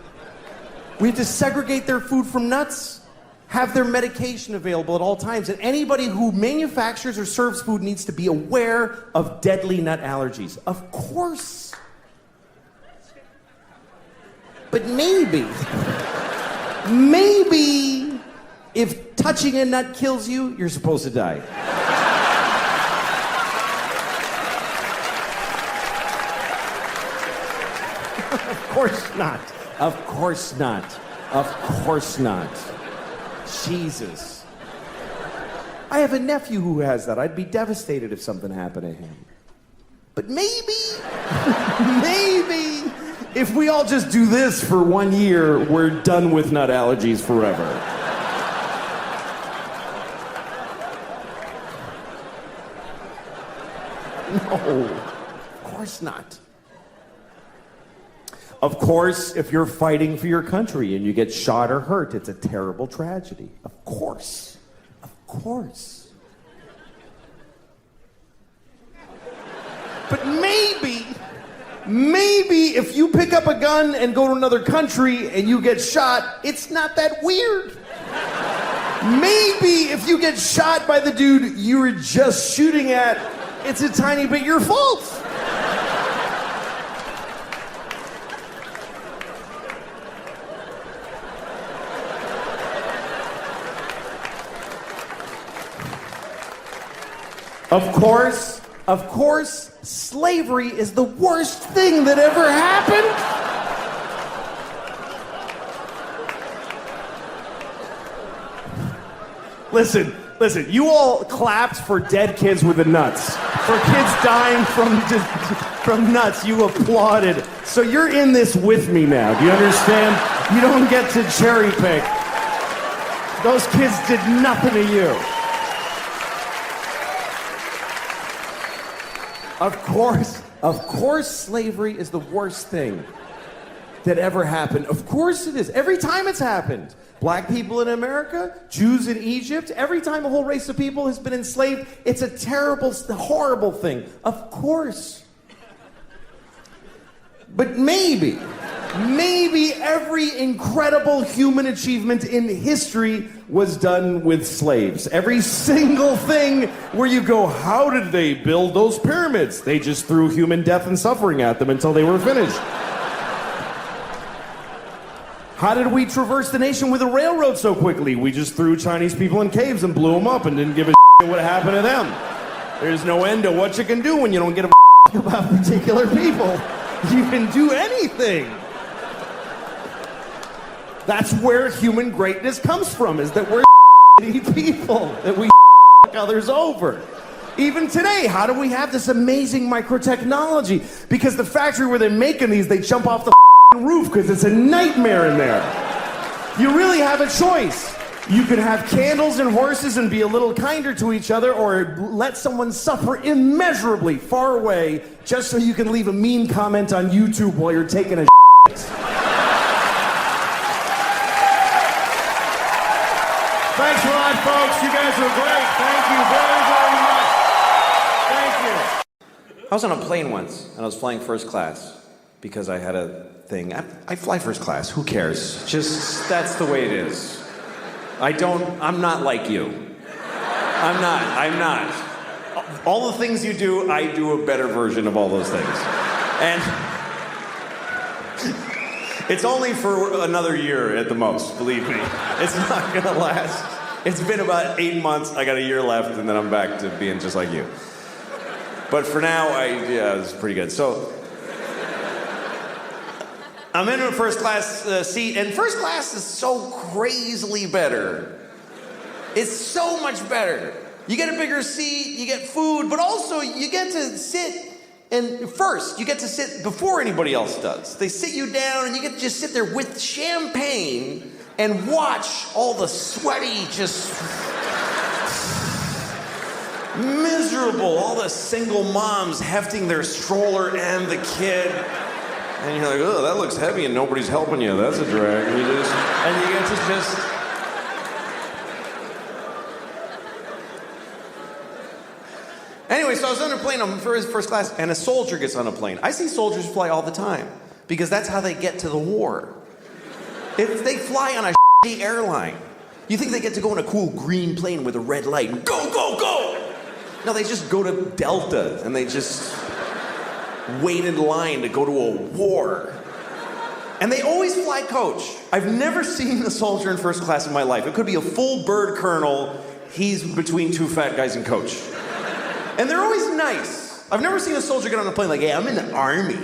We have to segregate their food from nuts, have their medication available at all times, and anybody who manufactures or serves food needs to be aware of deadly nut allergies. Of course. But maybe if touching a nut kills you, you're supposed to die. Of course not. Of course not. Of course not. Jesus. I have a nephew who has that. I'd be devastated if something happened to him. But maybe, if we all just do this for 1 year, we're done with nut allergies forever. No, of course not. Of course, if you're fighting for your country and you get shot or hurt, it's a terrible tragedy. Of course. Of course. But maybe if you pick up a gun and go to another country and you get shot, it's not that weird. Maybe if you get shot by the dude you were just shooting at, it's a tiny bit your fault. Of course, slavery is the worst thing that ever happened. Listen, you all clapped for dead kids with the nuts. For kids dying from nuts, you applauded. So you're in this with me now. Do you understand? You don't get to cherry pick. Those kids did nothing to you. Of course, slavery is the worst thing that ever happened. Of course it is. Every time it's happened. Black people in America, Jews in Egypt, every time a whole race of people has been enslaved, it's a terrible, horrible thing. Of course. But maybe every incredible human achievement in history was done with slaves. Every single thing where you go, how did they build those pyramids? They just threw human death and suffering at them until they were finished. How did we traverse the nation with a railroad so quickly? We just threw Chinese people in caves and blew them up and didn't give a shit what happened to them. There's no end to what you can do when you don't give a about particular people. You can do anything. That's where human greatness comes from, is that we're people, that we others over. Even today, how do we have this amazing microtechnology? Because the factory where they're making these, they jump off the roof because it's a nightmare in there. You really have a choice. You can have candles and horses and be a little kinder to each other, or let someone suffer immeasurably far away just so you can leave a mean comment on YouTube while you're taking a shit. Thanks a lot, folks. You guys are great. Thank you very, very much. Thank you. I was on a plane once, and I was flying first class because I had a thing. I fly first class. Who cares? Just, that's the way it is. I'm not like you. I'm not. All the things you do, I do a better version of all those things. And it's only for another year at the most, believe me. It's not gonna last. It's been about 8 months. I got a year left, and then I'm back to being just like you. But for now, it's pretty good. So, I'm in a first class seat, and first class is so crazily better. It's so much better. You get a bigger seat, you get food, but also you get to sit, and first, you get to sit before anybody else does. They sit you down, and you get to just sit there with champagne and watch all the sweaty, just miserable, all the single moms hefting their stroller and the kid. And you're like, oh, that looks heavy and nobody's helping you. That's a drag. And you get to just... Anyway, so I was on a plane, I'm first class, and a soldier gets on a plane. I see soldiers fly all the time, because that's how they get to the war. They fly on a shitty airline. You think they get to go on a cool green plane with a red light and go, go, go! No, they just go to Delta, and they just wait in line to go to a war. And they always fly coach. I've never seen a soldier in first class in my life. It could be a full bird colonel. He's between two fat guys in coach. And they're always nice. I've never seen a soldier get on a plane like, hey, I'm in the army.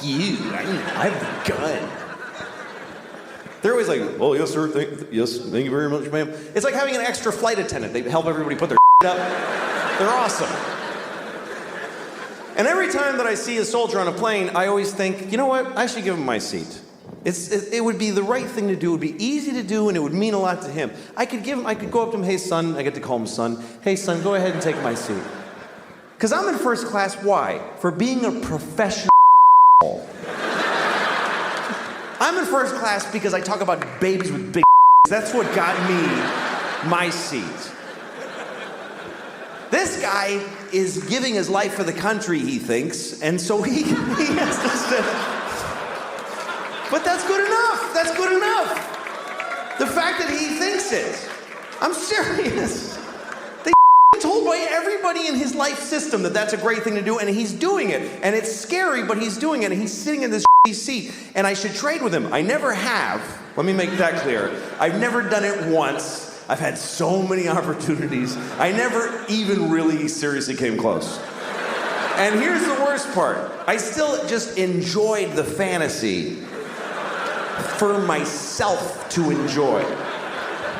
You. I have the gun. They're always like, oh, yes, sir. Thank you very much, ma'am. It's like having an extra flight attendant. They help everybody put their up. They're awesome. And every time that I see a soldier on a plane, I always think, you know what? I should give him my seat. It would be the right thing to do. It would be easy to do, and it would mean a lot to him. I could go up to him, hey, son. I get to call him son. Hey, son, go ahead and take my seat. Because I'm in first class, why? For being a professional. I'm in first class because I talk about babies with big. That's what got me my seat. This guy is giving his life for the country, he thinks, and so he has to sit. But that's good enough. That's good enough. The fact that he thinks it. I'm serious. They told by everybody in his life system that that's a great thing to do, and he's doing it. And it's scary, but he's doing it, and he's sitting in this seat, and I should trade with him. I never have. Let me make that clear. I've never done it once. I've had so many opportunities. I never even really seriously came close. And here's the worst part. I still just enjoyed the fantasy for myself to enjoy.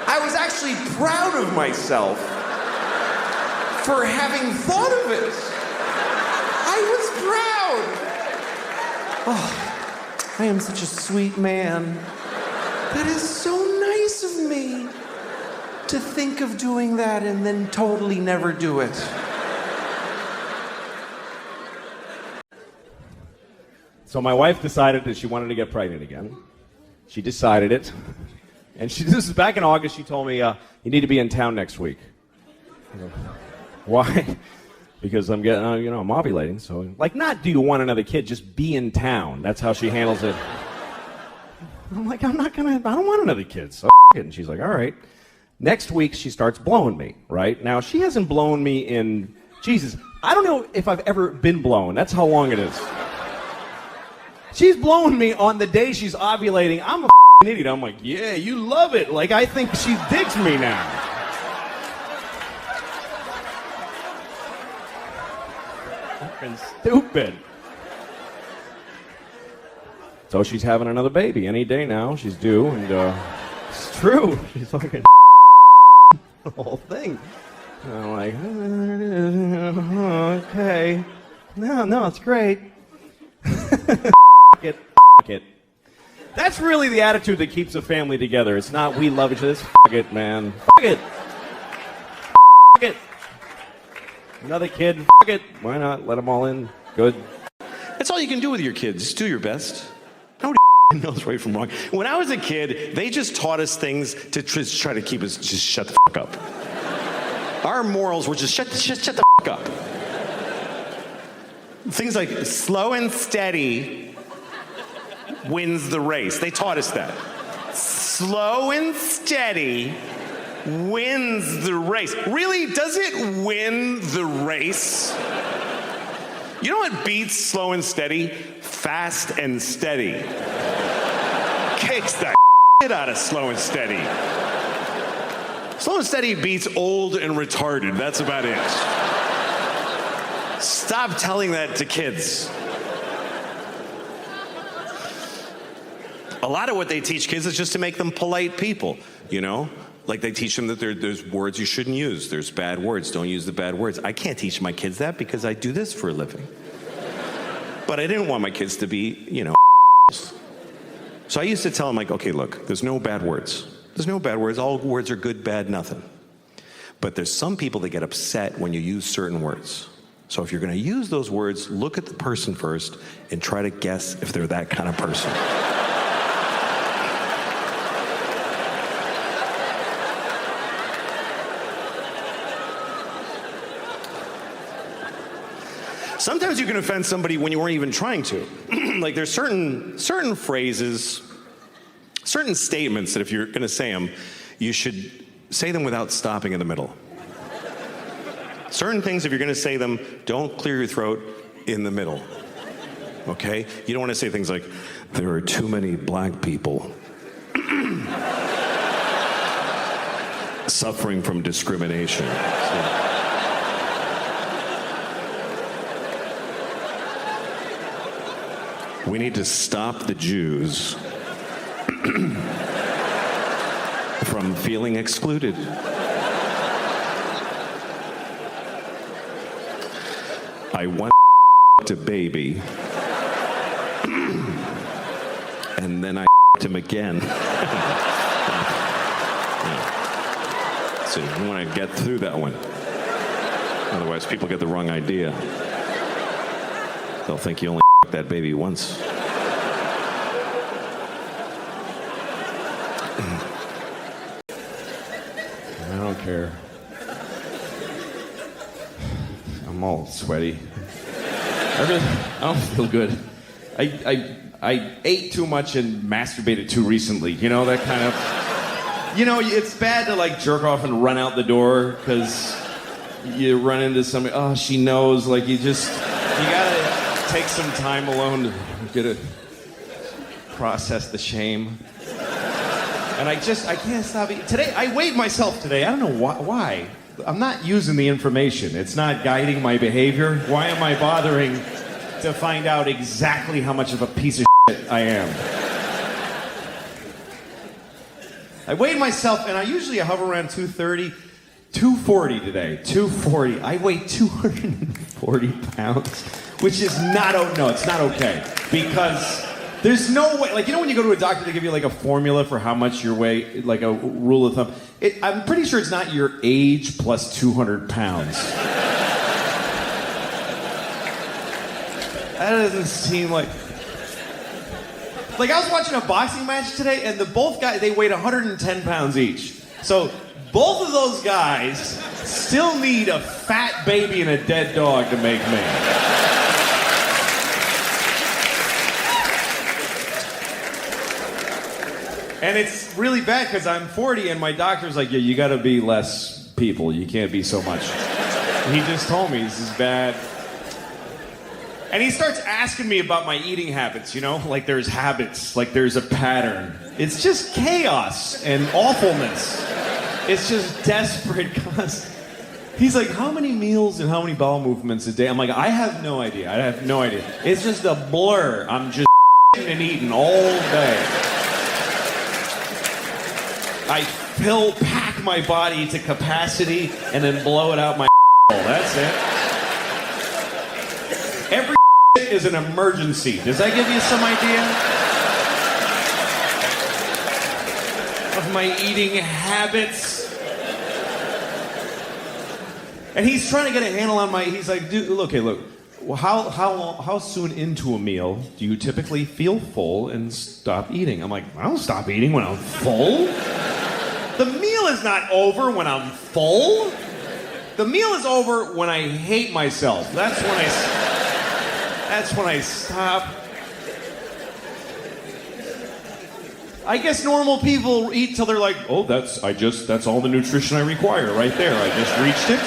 I was actually proud of myself for having thought of it. I was proud. Oh, I am such a sweet man. That is so nice of me to think of doing that and then totally never do it. So my wife decided that she wanted to get pregnant again. She decided it. And this is back in August. She told me, you need to be in town next week. Why? Because I'm getting, I'm ovulating. So, not do you want another kid, just be in town. That's how she handles it. I'm like, I don't want another kid. So it. And she's like, all right. Next week, she starts blowing me, right? Now, she hasn't blown me in, Jesus, I don't know if I've ever been blown. That's how long it is. She's blowing me on the day she's ovulating. I'm a idiot. I'm like, yeah, you love it. I think she digs me now. Fucking stupid. So she's having another baby any day now. She's due, and it's true. She's fucking the whole thing. And I'm like, there it is. Okay. No, it's great. It. That's really the attitude that keeps a family together. It's not we love each other. It's it, man. It. It. Another kid. It. Why not? Let them all in. Good. That's all you can do with your kids. Just do your best. Nobody knows right from wrong. When I was a kid, they just taught us things to try to keep us just shut the fuck up. Our morals were just shut the fuck up. Things like slow and steady wins the race. They taught us that. Slow and steady wins the race. Really? Does it win the race? You know what beats slow and steady? Fast and steady. Kicks the shit out of slow and steady. Slow and steady beats old and retarded. That's about it. Stop telling that to kids. A lot of what they teach kids is just to make them polite people, They teach them that there's words you shouldn't use. There's bad words. Don't use the bad words. I can't teach my kids that because I do this for a living. But I didn't want my kids to be, So I used to tell them, okay, look, there's no bad words. There's no bad words. All words are good, bad, nothing. But there's some people that get upset when you use certain words. So if you're going to use those words, look at the person first and try to guess if they're that kind of person. Sometimes you can offend somebody when you weren't even trying to. There's certain phrases, certain statements that if you're going to say them, you should say them without stopping in the middle. Certain things, if you're going to say them, don't clear your throat in the middle. Okay? You don't want to say things like, there are too many black people suffering from discrimination. We need to stop the Jews from feeling excluded. I want to baby, and then I him again. So you want to get through that one. Otherwise, people get the wrong idea. They'll think you only that baby once. I don't care. I'm all sweaty. I don't feel good. I ate too much and masturbated too recently. That kind of... it's bad to jerk off and run out the door because you run into somebody. Oh, she knows. You gotta take some time alone to get to process the shame. And I can't stop eating. Today, I weighed myself today. I don't know why. I'm not using the information. It's not guiding my behavior. Why am I bothering to find out exactly how much of a piece of shit I am? I weighed myself, and I usually hover around 230, 240 today. 240. I weigh 240 pounds, which is not, no, it's not okay. Because there's no way, like, you know when you go to a doctor, they give you like a formula for how much your weight, like a rule of thumb. I'm pretty sure it's not your age plus 200 pounds. That doesn't seem like... Like, I was watching a boxing match today, and both guys, they weighed 110 pounds each. So, both of those guys still need a fat baby and a dead dog to make me. And it's really bad because I'm 40 and my doctor's like, yeah, you gotta be less people. You can't be so much. He just told me this is bad. And he starts asking me about my eating habits, you know? Like there's habits, like there's a pattern. It's just chaos and awfulness. It's just desperate. He's like, how many meals and how many bowel movements a day? I'm like, I have no idea. I have no idea. It's just a blur. I'm just and eating all day. I pack my body to capacity and then blow it out my That's it. Every is an emergency. Does that give you some idea of my eating habits? And he's trying to get a handle on he's like, dude, okay, look, well, how soon into a meal do you typically feel full and stop eating? I'm like, I don't stop eating when I'm full. The meal is not over when I'm full. The meal is over when I hate myself. That's when I stop. I guess normal people eat till they're like, oh, that's all the nutrition I require right there. I just reached it.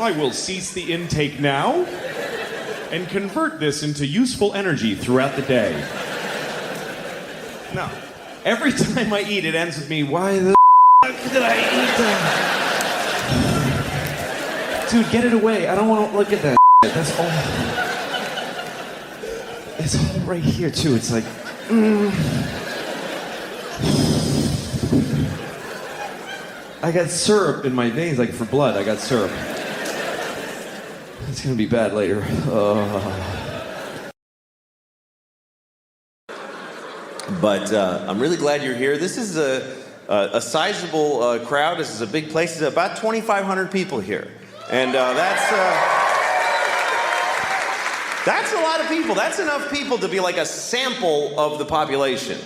I will cease the intake now and convert this into useful energy throughout the day. No. Every time I eat, it ends with me, why the did I eat that? Dude, get it away. I don't want to look at that. That's all. It's all right here, too. It's like, I got syrup in my veins, like for blood. I got syrup. It's going to be bad later. But I'm really glad you're here. This is a sizable crowd. This is a big place. There's about 2,500 people here. And that's a lot of people. That's enough people to be like a sample of the population.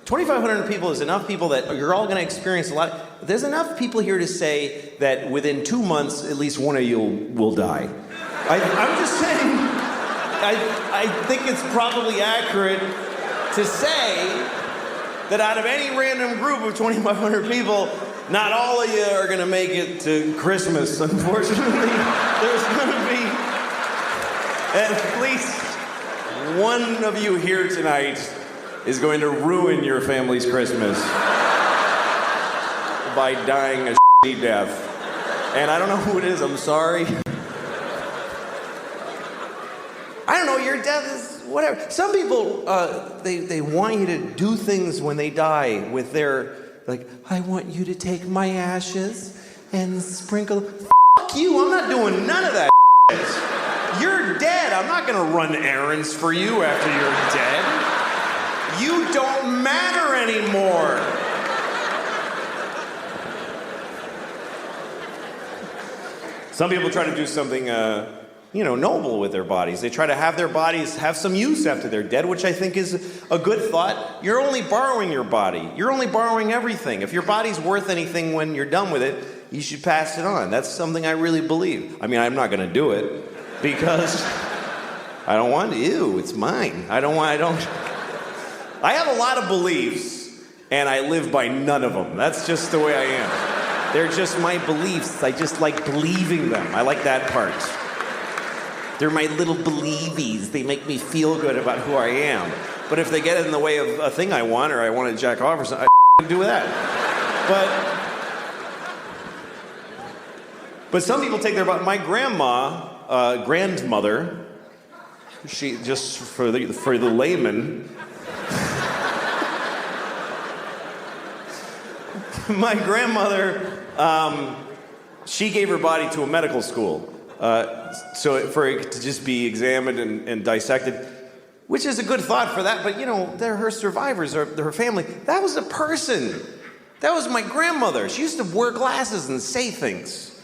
2,500 people is enough people that you're all going to experience a lot. There's enough people here to say that within 2 months, at least one of you will die. I'm just saying, I think it's probably accurate to say that out of any random group of 2,500 people, not all of you are going to make it to Christmas. Unfortunately, there's going to be at least one of you here tonight is going to ruin your family's Christmas by dying a shitty death. And I don't know who it is, I'm sorry. I don't know, your death is whatever. Some people, they want you to do things when they die with their, like, I want you to take my ashes and sprinkle. Fuck you, I'm not doing none of that shit. You're dead. I'm not gonna run errands for you after you're dead. You don't matter anymore. Some people try to do something, noble with their bodies. They try to have their bodies have some use after they're dead, which I think is a good thought. You're only borrowing your body. You're only borrowing everything. If your body's worth anything when you're done with it, you should pass it on. That's something I really believe. I mean, I'm not gonna do it because I don't want to. Ew, it's mine. I have a lot of beliefs, and I live by none of them. That's just the way I am. They're just my beliefs. I just like believing them. I like that part. They're my little believies. They make me feel good about who I am. But if they get in the way of a thing I want, or I want to jack off or something, I do that. But some people take their body. My grandmother, she, just for the layman, my grandmother, she gave her body to a medical school, so for it to just be examined and dissected, which is a good thought for that. But they're her survivors, or her family. That was a person. That was my grandmother. She used to wear glasses and say things.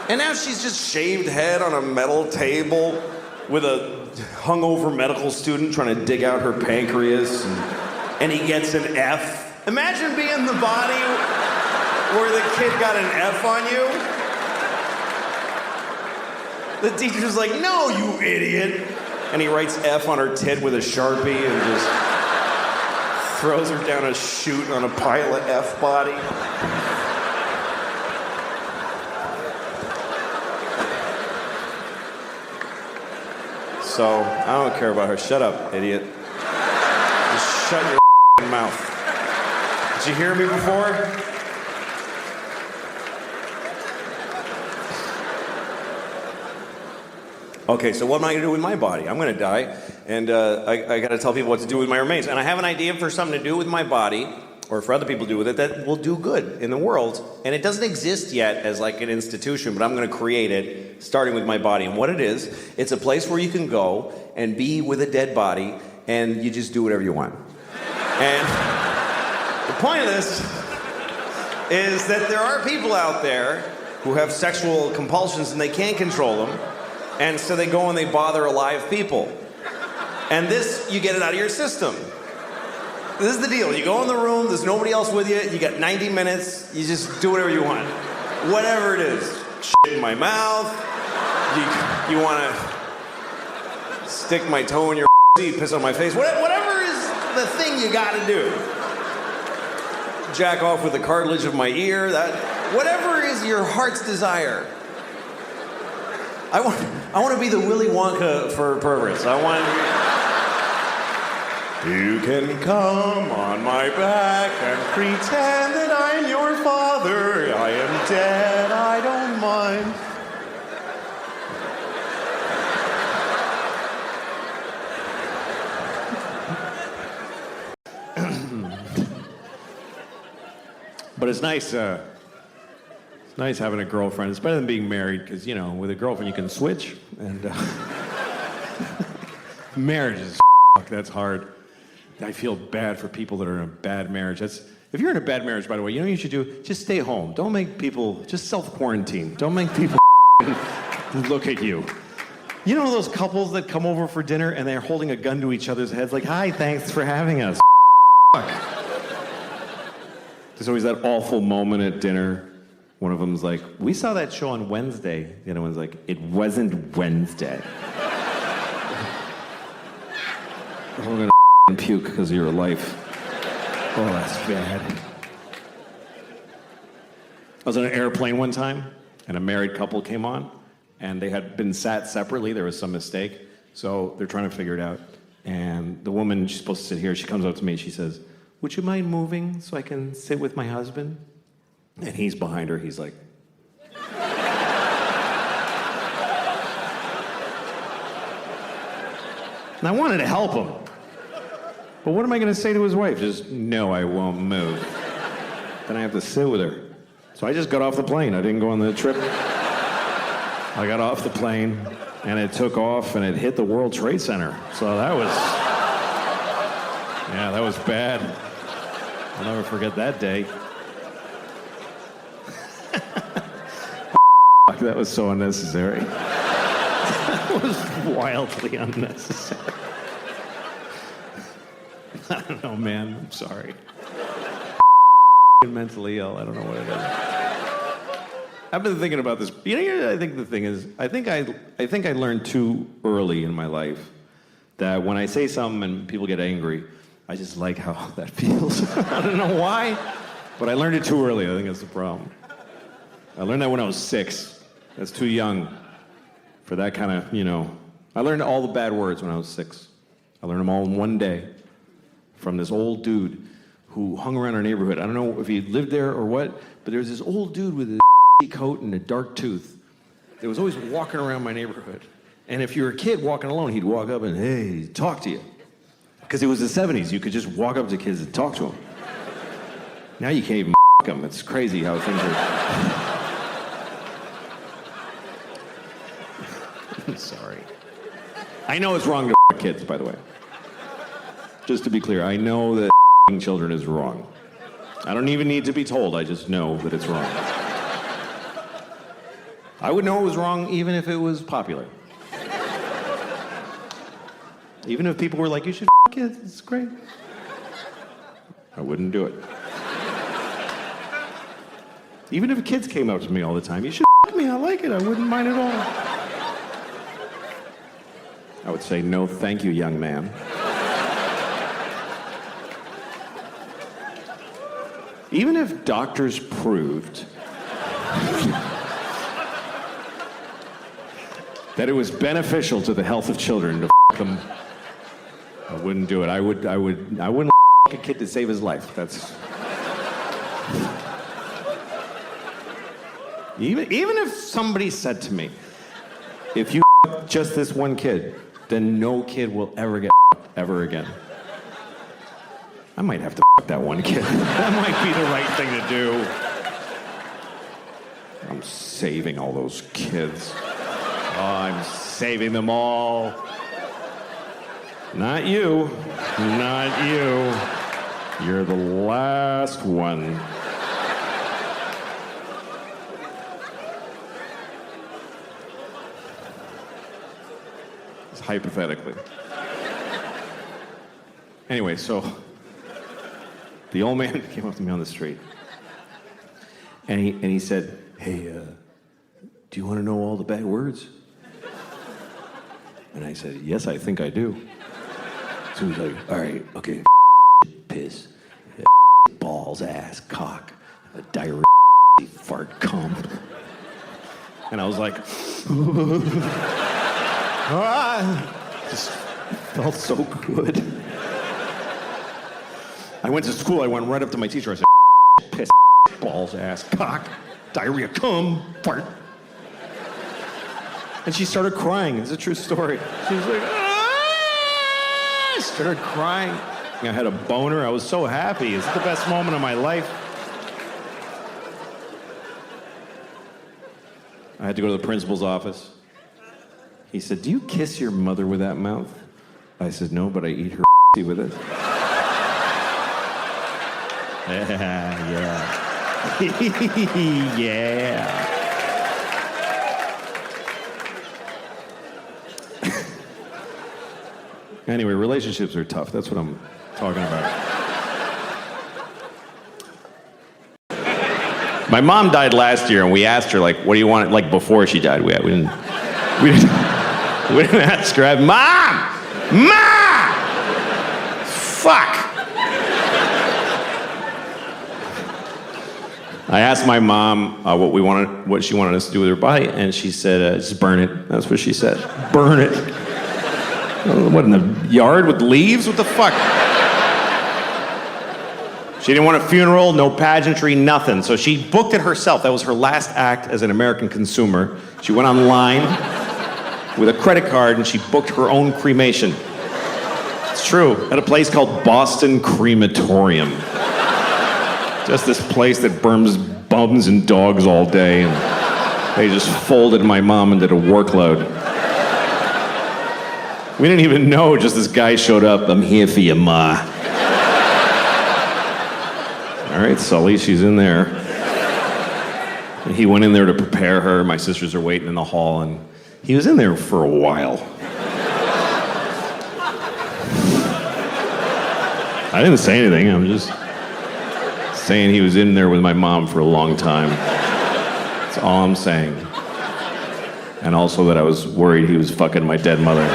And now she's just shaved head on a metal table with a hungover medical student trying to dig out her pancreas, and he gets an F. Imagine being the body where the kid got an F on you. The teacher's like, "No, you idiot." And he writes F on her tit with a Sharpie and just throws her down a chute on a pile of F body. So, I don't care about her. Shut up, idiot. Just shut your mouth. Did you hear me before? Okay, so what am I going to do with my body? I'm going to die, and I got to tell people what to do with my remains. And I have an idea for something to do with my body, or for other people to do with it, that will do good in the world. And it doesn't exist yet as like an institution, but I'm going to create it, starting with my body. And what it is, it's a place where you can go and be with a dead body, and you just do whatever you want. And the point of this is that there are people out there who have sexual compulsions and they can't control them, and so they go and they bother alive people. And this, you get it out of your system. This is the deal. You go in the room, there's nobody else with you, you got 90 minutes, you just do whatever you want. Whatever it is. Shit in my mouth, you want to stick my toe in your piss on my face, whatever is the thing you got to do. Jack off with the cartilage of my ear, whatever is your heart's desire. I want to be the Willy Wonka for perverts. You can come on my back and pretend that I'm your father. I am dead, I don't mind. But it's nice having a girlfriend. It's better than being married, because, with a girlfriend you can switch. And marriage is that's hard. I feel bad for people that are in a bad marriage. If you're in a bad marriage, by the way, you know what you should do? Just stay home. Don't make people, just self-quarantine. Don't make people look at you. You know those couples that come over for dinner and they're holding a gun to each other's heads like, "Hi, thanks for having us." There's always that awful moment at dinner. One of them's like, "We saw that show on Wednesday." The other one's like, "It wasn't Wednesday." I'm gonna puke because of your life. Oh, that's bad. I was on an airplane one time, and a married couple came on, and they had been sat separately. There was some mistake, so they're trying to figure it out. And the woman, she's supposed to sit here, she comes up to me and she says, "Would you mind moving so I can sit with my husband?" And he's behind her, he's like... And I wanted to help him. But what am I going to say to his wife? Just, "No, I won't move." Then I have to sit with her. So I just got off the plane. I didn't go on the trip. I got off the plane, and it took off, and it hit the World Trade Center. So that was... Yeah, that was bad. I'll never forget that day. That was so unnecessary. That was wildly unnecessary. I don't know, man. I'm sorry. Mentally ill. I don't know what it is. I've been thinking about this. I think the thing is, I think I learned too early in my life that when I say something and people get angry, I just like how that feels. I don't know why, but I learned it too early. I think that's the problem. I learned that when I was 6. That's too young for that kind of, I learned all the bad words when I was 6. I learned them all in one day from this old dude who hung around our neighborhood. I don't know if he lived there or what, but there was this old dude with a coat and a dark tooth that was always walking around my neighborhood. And if you were a kid walking alone, he'd walk up and, hey, talk to you. Because it was the 70s. You could just walk up to kids and talk to them. Now you can't even them. It's crazy how things are. I'm sorry. I know it's wrong to kids, by the way. Just to be clear, I know that children is wrong. I don't even need to be told. I just know that it's wrong. I would know it was wrong even if it was popular. Even if people were like, you should kids, it's great. I wouldn't do it. Even if kids came up to me all the time, you should me, I like it, I wouldn't mind at all. I would say, no, thank you, young man. Even if doctors proved that it was beneficial to the health of children to them, I wouldn't do it. I wouldn't a kid to save his life. That's even if somebody said to me, if you just this one kid, then no kid will ever get ever again. I might have to that one kid. That might be the right thing to do. I'm saving all those kids. Oh, I'm saving them all. Not you. Not you. You're the last one. It's hypothetically. Anyway, so the old man came up to me on the street, and he said, hey, do you want to know all the bad words? And I said, yes, I think I do. So he's like, all right, okay, piss, balls, ass, cock, diarrhea, fart, cum. And I was like, just felt so good. I went to school, I went right up to my teacher, I said, piss, balls, ass, cock, diarrhea, cum, fart. And she started crying. It's a true story. She was like, ah! Started crying. I had a boner. I was so happy. It's the best moment of my life. I had to go to the principal's office. He said, do you kiss your mother with that mouth? I said, no, but I eat her with it. Yeah. Yeah. Anyway, relationships are tough. That's what I'm talking about. My mom died last year, and we asked her, like, what do you want, like, before she died? We didn't ask her, Mom! Fuck! I asked my mom what she wanted us to do with her body, and she said, just burn it. That's what she said. Burn it. What, in the yard with leaves? What the fuck? She didn't want a funeral, no pageantry, nothing. So she booked it herself. That was her last act as an American consumer. She went online with a credit card and she booked her own cremation. It's true. At a place called Boston Crematorium. Just this place that burns bums and dogs all day. And they just folded my mom and did a workload. We didn't even know, just this guy showed up. I'm here for you, Ma. All right, Sully, she's in there. And he went in there to prepare her. My sisters are waiting in the hall, and he was in there for a while. I didn't say anything. I'm just saying he was in there with my mom for a long time. That's all I'm saying. And also that I was worried he was fucking my dead mother.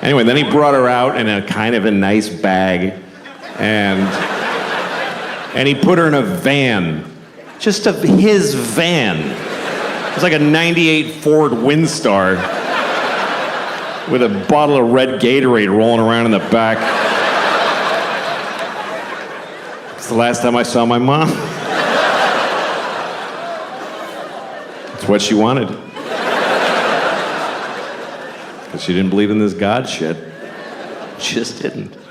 Anyway, then he brought her out in a kind of a nice bag, and he put her in a van, just his van. It's like a 98 Ford Windstar with a bottle of red Gatorade rolling around in the back. It's the last time I saw my mom. It's what she wanted. Because she didn't believe in this God shit. She just didn't.